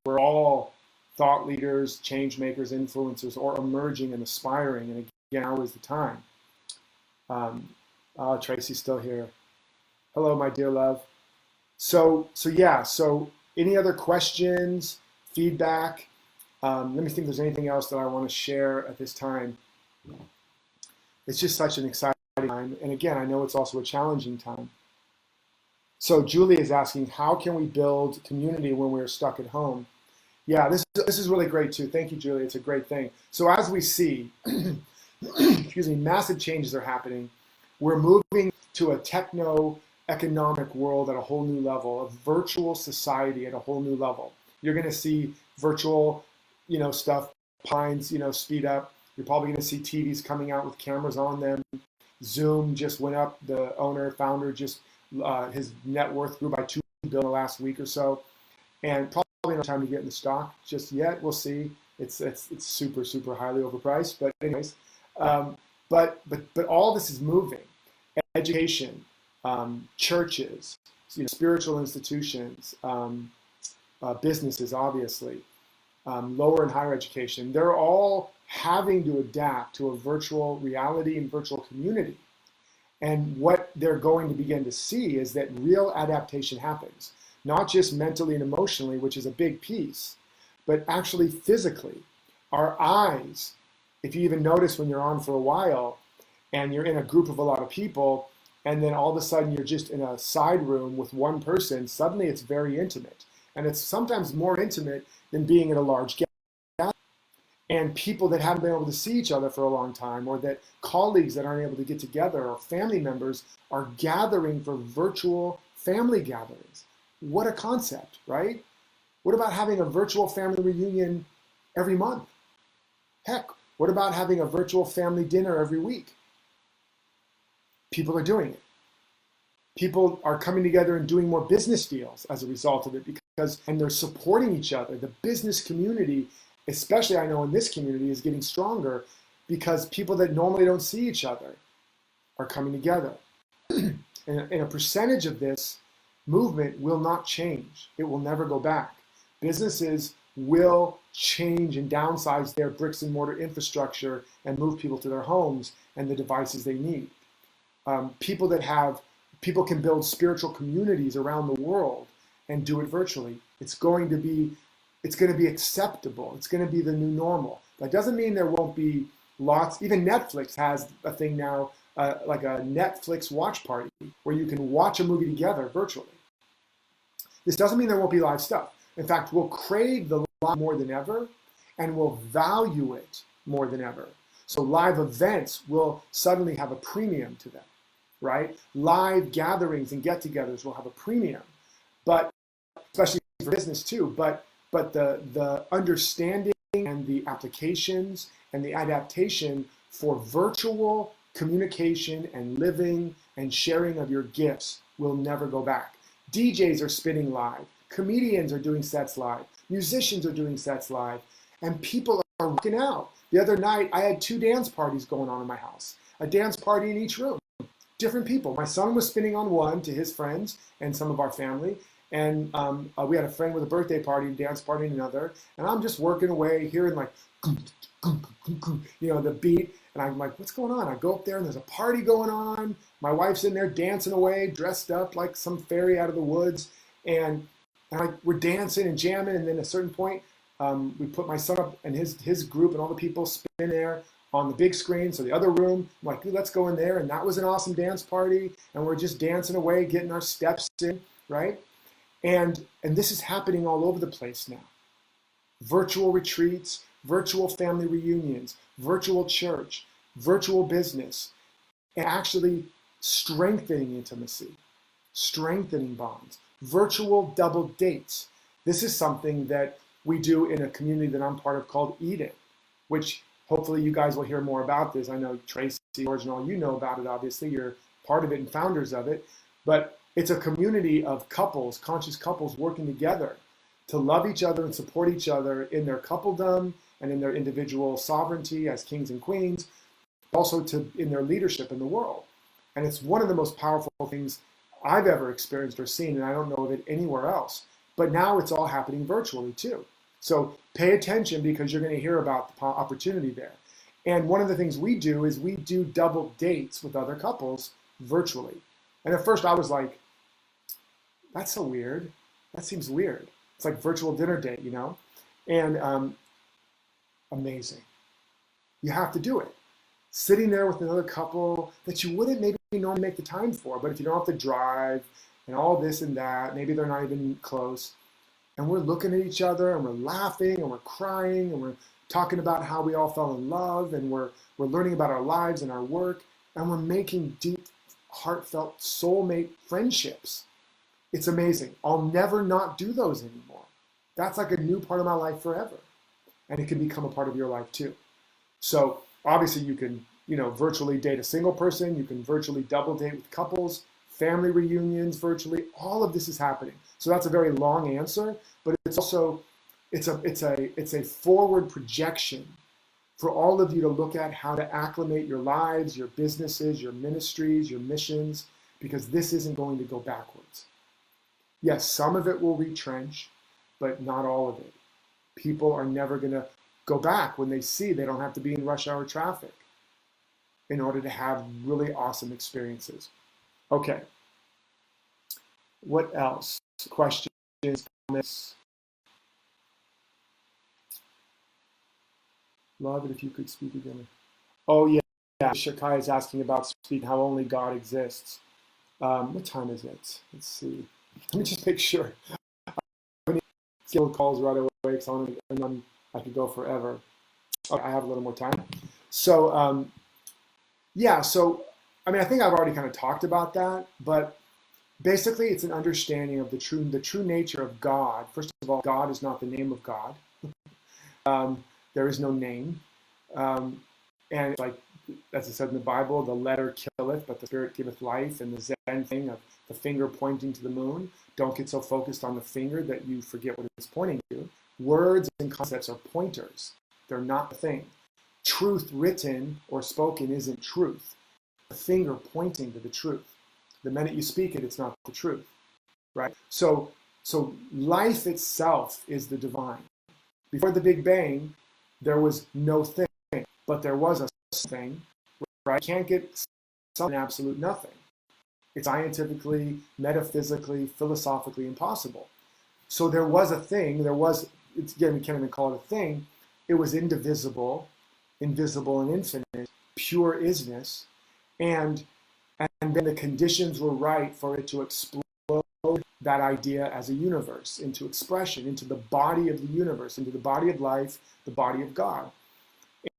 We're all thought leaders, change makers, influencers, or emerging and aspiring. And again, now is the time. Tracy's still here. Hello, my dear love. So any other questions, feedback? Let me think if there's anything else that I want to share at this time. It's just such an exciting time. And again, I know it's also a challenging time. So Julie is asking, how can we build community when we're stuck at home? Yeah, this is really great too. Thank you, Julie. It's a great thing. So as we see, excuse me, massive changes are happening. We're moving to a techno-economic world at a whole new level, a virtual society at a whole new level. You're going to see virtual, stuff, speed up. You're probably going to see TVs coming out with cameras on them. Zoom just went up. The founder, his net worth grew by $2 billion last week or so, and probably no time to get in the stock just yet. We'll see. It's super, super highly overpriced, but anyways, but all this is moving. Education, churches, spiritual institutions, businesses, obviously, lower and higher education. They're all having to adapt to a virtual reality and virtual community. And what they're going to begin to see is that real adaptation happens, not just mentally and emotionally, which is a big piece, but actually physically. Our eyes, if you even notice when you're on for a while and you're in a group of a lot of people, and then all of a sudden you're just in a side room with one person, suddenly it's very intimate. And it's sometimes more intimate than being at a large gathering. And people that haven't been able to see each other for a long time, or that colleagues that aren't able to get together, or family members are gathering for virtual family gatherings. What a concept, right? What about having a virtual family reunion every month? Heck, what about having a virtual family dinner every week? People are doing it. People are coming together and doing more business deals as a result of it and they're supporting each other. The business community, especially I know in this community, is getting stronger because people that normally don't see each other are coming together. And a percentage of this movement will not change. It will never go back. Businesses will change and downsize their bricks and mortar infrastructure and move people to their homes and the devices they need. People can build spiritual communities around the world and do it virtually. It's going to be acceptable. It's going to be the new normal. That doesn't mean there won't be lots. Even Netflix has a thing now, like a Netflix watch party, where you can watch a movie together virtually. This doesn't mean there won't be live stuff. In fact, we'll crave the live more than ever, and we'll value it more than ever. So live events will suddenly have a premium to them, right? Live gatherings and get-togethers will have a premium, but especially for business too. But the understanding and the applications and the adaptation for virtual communication and living and sharing of your gifts will never go back. DJs are spinning live. Comedians are doing sets live. Musicians are doing sets live. And people are rocking out. The other night, I had 2 dance parties going on in my house. A dance party in each room. Different people. My son was spinning on one to his friends and some of our family. And we had a friend with a birthday party, dance party in another. And I'm just working away, hearing like, the beat. And I'm like, what's going on? I go up there and there's a party going on. My wife's in there dancing away, dressed up like some fairy out of the woods. And we're dancing and jamming. And then at a certain point, we put my son up and his group and all the people spin there on the big screen. So the other room, I'm like, let's go in there. And that was an awesome dance party. And we're just dancing away, getting our steps in, right? And this is happening all over the place now. virtual retreats, virtual family reunions, virtual church, virtual business, and actually strengthening intimacy, strengthening bonds, virtual double dates. This is something that we do in a community that I'm part of called Eden, which hopefully you guys will hear more about this. I know Tracy, George, and all you know about it, obviously. You're part of it and founders of it. But it's a community of couples, conscious couples working together to love each other and support each other in their coupledom and in their individual sovereignty as kings and queens, also in their leadership in the world. And it's one of the most powerful things I've ever experienced or seen, and I don't know of it anywhere else. But now it's all happening virtually too. So pay attention, because you're going to hear about the opportunity there. And one of the things we do is we do double dates with other couples virtually. And at first I was like, that's so weird. That seems weird. It's like virtual dinner date, you know? And amazing. You have to do it. Sitting there with another couple that you wouldn't maybe normally make the time for, but if you don't have to drive and all this and that, maybe they're not even close, and we're looking at each other and we're laughing and we're crying and we're talking about how we all fell in love, and we're learning about our lives and our work, and we're making deep, heartfelt, soulmate friendships. It's amazing. I'll never not do those anymore. That's like a new part of my life forever. And it can become a part of your life too. So obviously you can, virtually date a single person. You can virtually double date with couples, family reunions virtually. All of this is happening. So that's a very long answer, but it's also, it's a forward projection for all of you to look at how to acclimate your lives, your businesses, your ministries, your missions, because this isn't going to go backwards. Yes, some of it will retrench, but not all of it. People are never going to go back when they see they don't have to be in rush hour traffic in order to have really awesome experiences. Okay. What else? Questions, comments? Love it if you could speak again. Oh, yeah. Shakai is asking about speaking, how only God exists. What time is it? Let's see. Let me just make sure. Calls right away, because I could go forever. Okay, I have a little more time. So, I think I've already kind of talked about that, but basically it's an understanding of the true nature of God. First of all, God is not the name of God. There is no name. And like, as it said in the Bible, the letter killeth, but the spirit giveth life, and the Zen thing of the finger pointing to the moon. Don't get so focused on the finger that you forget what it's pointing to. Words and concepts are pointers. They're not the thing. Truth written or spoken isn't truth. The finger pointing to the truth. The minute you speak it, it's not the truth, right? So life itself is the divine. Before the Big Bang, there was no thing, but there was a thing, right? You can't get something absolute nothing. It's scientifically, metaphysically, philosophically impossible. So there was a thing, again, we can't even call it a thing. It was indivisible, invisible and infinite, pure isness, and then the conditions were right for it to explode that idea as a universe into expression, into the body of the universe, into the body of life, the body of God.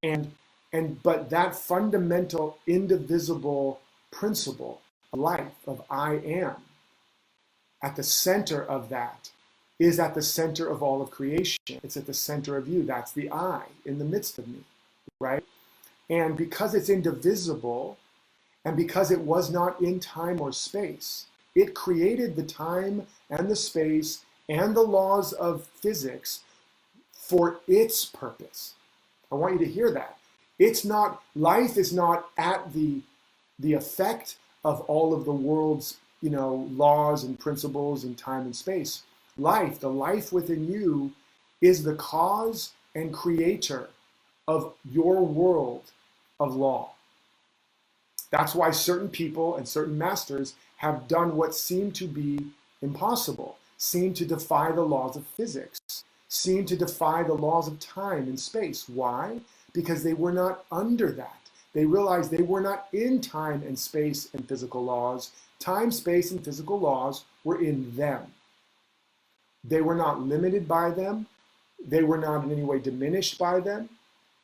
But that fundamental indivisible principle of life, of I am, at the center of that is at the center of all of creation. It's at the center of you. That's the I in the midst of me, right? And because it's indivisible, and because it was not in time or space, it created the time and the space and the laws of physics for its purpose. I want you to hear that. Life is not at the effect of all of the world's, laws and principles in time and space. The life within you is the cause and creator of your world of law. That's why certain people and certain masters have done what seemed to be impossible, seemed to defy the laws of physics, seemed to defy the laws of time and space. Why? Because they were not under that. They realized they were not in time and space and physical laws. Time, space, and physical laws were in them. They were not limited by them. They were not in any way diminished by them.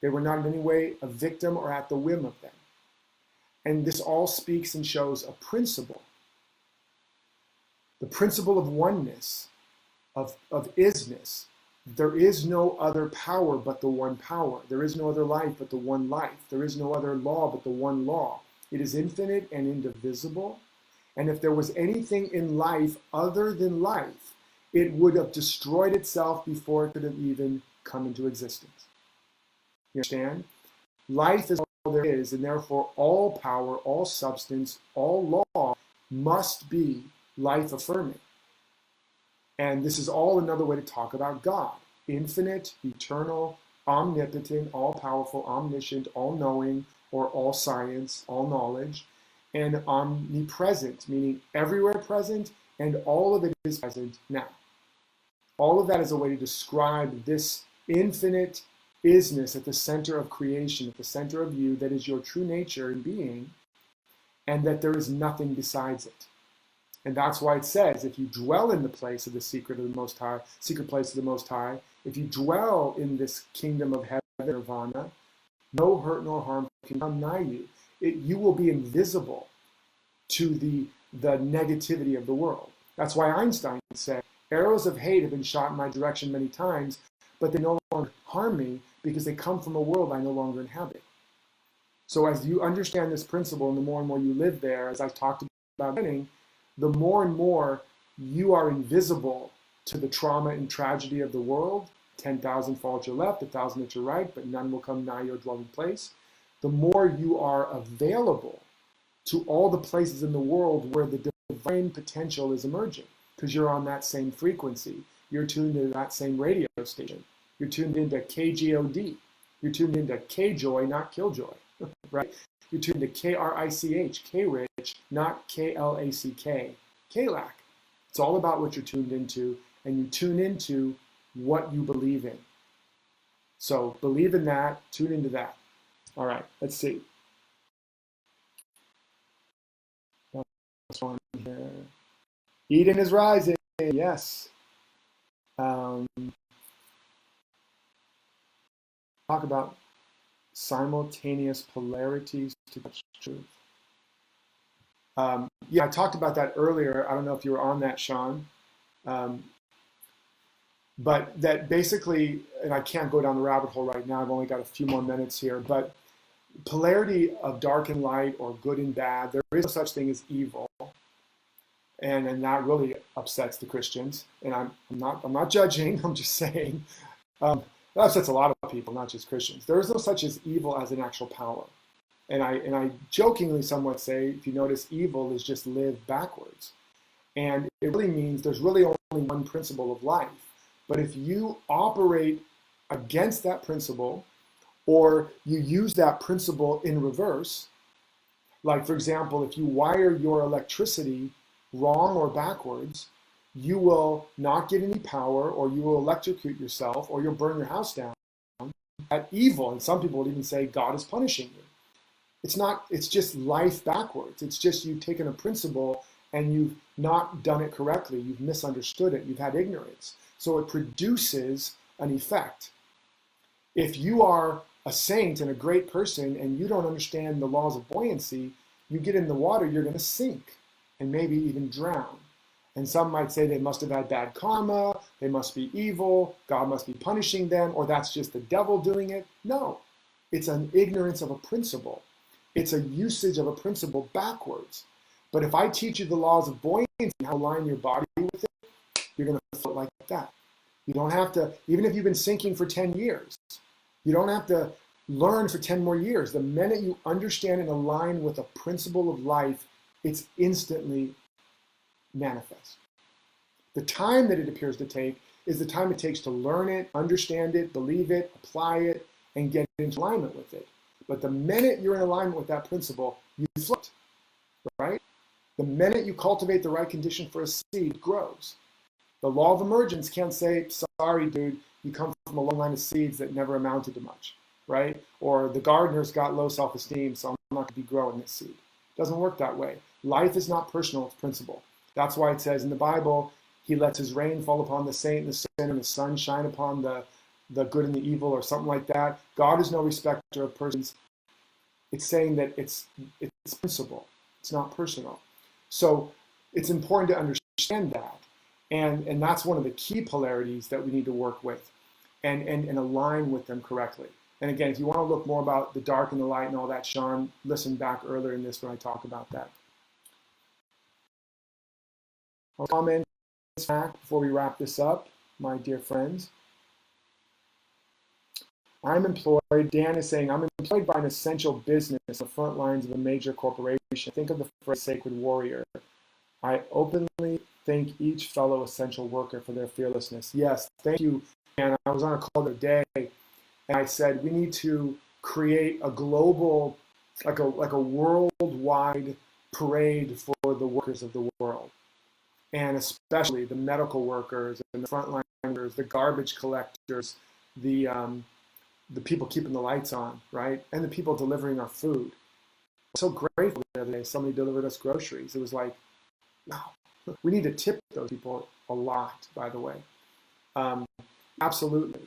They were not in any way a victim or at the whim of them. And this all speaks and shows a principle. The principle of oneness, of isness. There is no other power but the one power. There is no other life but the one life. There is no other law but the one law. It is infinite and indivisible. And if there was anything in life other than life, it would have destroyed itself before it could have even come into existence. You understand? Life is all there is, and therefore all power, all substance, all law must be life affirming. And this is all another way to talk about God. Infinite, eternal, omnipotent, all-powerful, omniscient, all-knowing, or all science, all knowledge, and omnipresent, meaning everywhere present, and all of it is present now. All of that is a way to describe this infinite isness at the center of creation, at the center of you, that is your true nature and being, and that there is nothing besides it. And that's why it says, if you dwell in the place of the secret of the Most High, secret place of the Most High, if you dwell in this kingdom of heaven, nirvana, no hurt nor harm can come nigh you. You will be invisible to the negativity of the world. That's why Einstein said, arrows of hate have been shot in my direction many times, but they no longer harm me because they come from a world I no longer inhabit. So as you understand this principle, and the more and more you live there, as I've talked about in the beginning, the more and more you are invisible to the trauma and tragedy of the world. 10,000 fall at your left, 1,000 at your right, but none will come nigh your dwelling place. The more you are available to all the places in the world where the divine potential is emerging, because you're on that same frequency. You're tuned into that same radio station. You're tuned into KGOD. You're tuned into K-Joy, not Killjoy, right? You're tuned to K-R-I-C-H, K-Rich, not K-L-A-C-K, K-Lac. It's all about what you're tuned into, and you tune into what you believe in. So believe in that, tune into that. All right, let's see. What's on here? Eden is rising, yes. Talk about simultaneous polarities to touch truth. Yeah, I talked about that earlier. I don't know if you were on that, Sean. But that basically, and I can't go down the rabbit hole right now, I've only got a few more minutes here, but polarity of dark and light or good and bad, there is no such thing as evil. And that really upsets the Christians. And I'm not judging, I'm just saying. That upsets a lot of people, not just Christians. There is no such as evil as an actual power. And I jokingly somewhat say, if you notice, evil is just live backwards. And it really means there's really only one principle of life. But if you operate against that principle, or you use that principle in reverse, like for example, if you wire your electricity wrong or backwards, you will not get any power, or you will electrocute yourself, or you'll burn your house down. At evil, and some people would even say God is punishing you. It's not, it's just life backwards. It's just you've taken a principle and you've not done it correctly. You've misunderstood it. You've had ignorance. So it produces an effect. If you are a saint and a great person and you don't understand the laws of buoyancy, you get in the water, you're going to sink and maybe even drown. And some might say they must have had bad karma, they must be evil, God must be punishing them, or that's just the devil doing it. No, it's an ignorance of a principle. It's a usage of a principle backwards. But if I teach you the laws of buoyancy and how to align your body with it, you're going to float like that. You don't have to, even if you've been sinking for 10 years, you don't have to learn for 10 more years. The minute you understand and align with a principle of life, it's instantly manifest. The time that it appears to take is the time it takes to learn it, understand it, believe it, apply it, and get into alignment with it. But the minute you're in alignment with that principle, you float, right? The minute you cultivate the right condition for a seed, it grows. The law of emergence can't say, sorry, dude, you come from a long line of seeds that never amounted to much, right? Or the gardener's got low self-esteem, so I'm not going to be growing this seed. It doesn't work that way. Life is not personal, it's principle. That's why it says in the Bible, he lets his rain fall upon the saint and the sinner, and the sun shine upon the the good and the evil or something like that. God is no respecter of persons. It's saying that it's principle. It's not personal. So it's important to understand that. And that's one of the key polarities that we need to work with and align with them correctly. And again, if you want to look more about the dark and the light and all that, Sean, listen back earlier in this when I talk about that. I'll comment back before we wrap this up, my dear friends. I'm employed, Dan is saying, I'm employed by an essential business on the front lines of a major corporation. Think of the phrase sacred warrior. I openly thank each fellow essential worker for their fearlessness. Yes, thank you. And I was on a call the other day, and I said we need to create a global, like a worldwide parade for the workers of the world, and especially the medical workers and the frontline workers, the garbage collectors, the people keeping the lights on, right, and the people delivering our food. I'm so grateful the other day. Somebody delivered us groceries. It was like, wow, we need to tip those people a lot. By the way. Absolutely.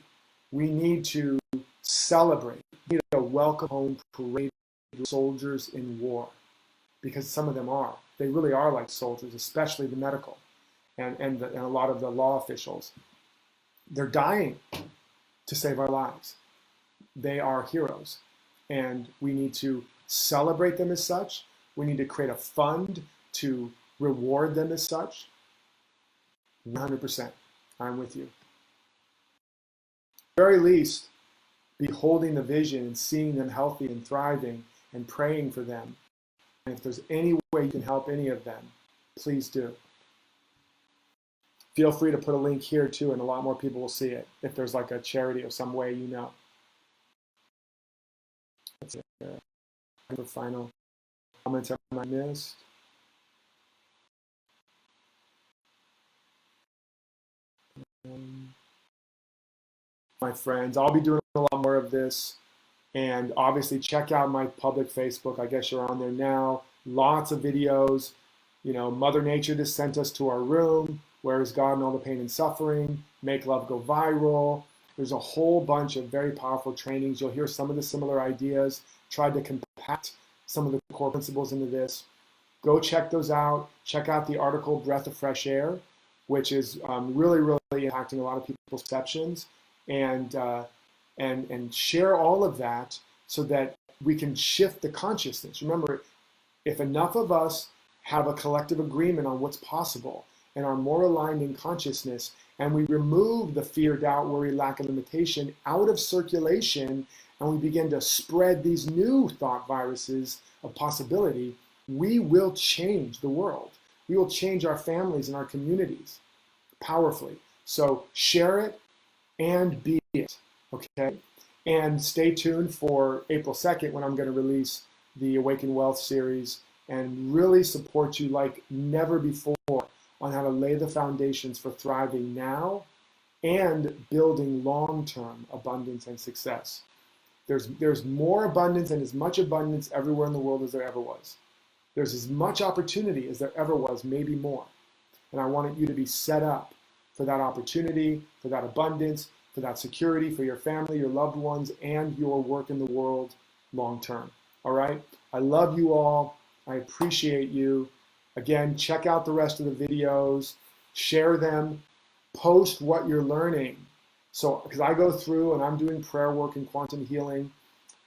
We need to celebrate. We need a welcome home parade of soldiers in war, because some of them are. They really are like soldiers, especially the medical and a lot of the law officials. They're dying to save our lives. They are heroes, and we need to celebrate them as such. We need to create a fund to reward them as such. 100%. I'm with you. Very least, be holding the vision and seeing them healthy and thriving and praying for them. And if there's any way you can help any of them, please do. Feel free to put a link here too, and a lot more people will see it if there's like a charity or some way, you know. That's it. The final comments I missed. My friends, I'll be doing a lot more of this, and obviously check out my public Facebook. I guess you're on there now. Lots of videos. You know, Mother Nature just sent us to our room. Where is God in all the pain and suffering? Make love go viral. There's a whole bunch of very powerful trainings. You'll hear some of the similar ideas. Tried to compact some of the core principles into this. Go check those out. Check out the article Breath of Fresh Air, which is really, really impacting a lot of people's perceptions. And share all of that so that we can shift the consciousness. Remember, if enough of us have a collective agreement on what's possible and are more aligned in consciousness, and we remove the fear, doubt, worry, lack, and limitation out of circulation, and we begin to spread these new thought viruses of possibility, we will change the world. We will change our families and our communities powerfully. So share it and be it, okay? And stay tuned for April 2nd when I'm going to release the Awaken Wealth series and really support you like never before on how to lay the foundations for thriving now and building long-term abundance and success. There's more abundance and as much abundance everywhere in the world as there ever was. There's as much opportunity as there ever was, maybe more. And I want you to be set up for that opportunity, for that abundance, for that security, for your family, your loved ones, and your work in the world long term. All right? I love you all. I appreciate you. Again, check out the rest of the videos, share them, post what you're learning. So, because I go through and I'm doing prayer work and quantum healing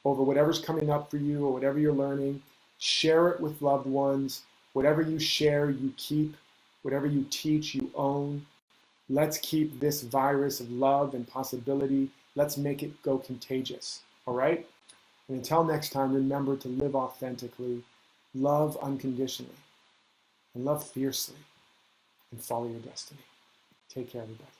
over whatever's coming up for you or whatever you're learning. Share it with loved ones. Whatever you share, you keep. Whatever you teach, you own. Let's keep this virus of love and possibility. Let's make it go contagious. All right? And until next time, remember to live authentically, love unconditionally, and love fiercely, and follow your destiny. Take care, everybody.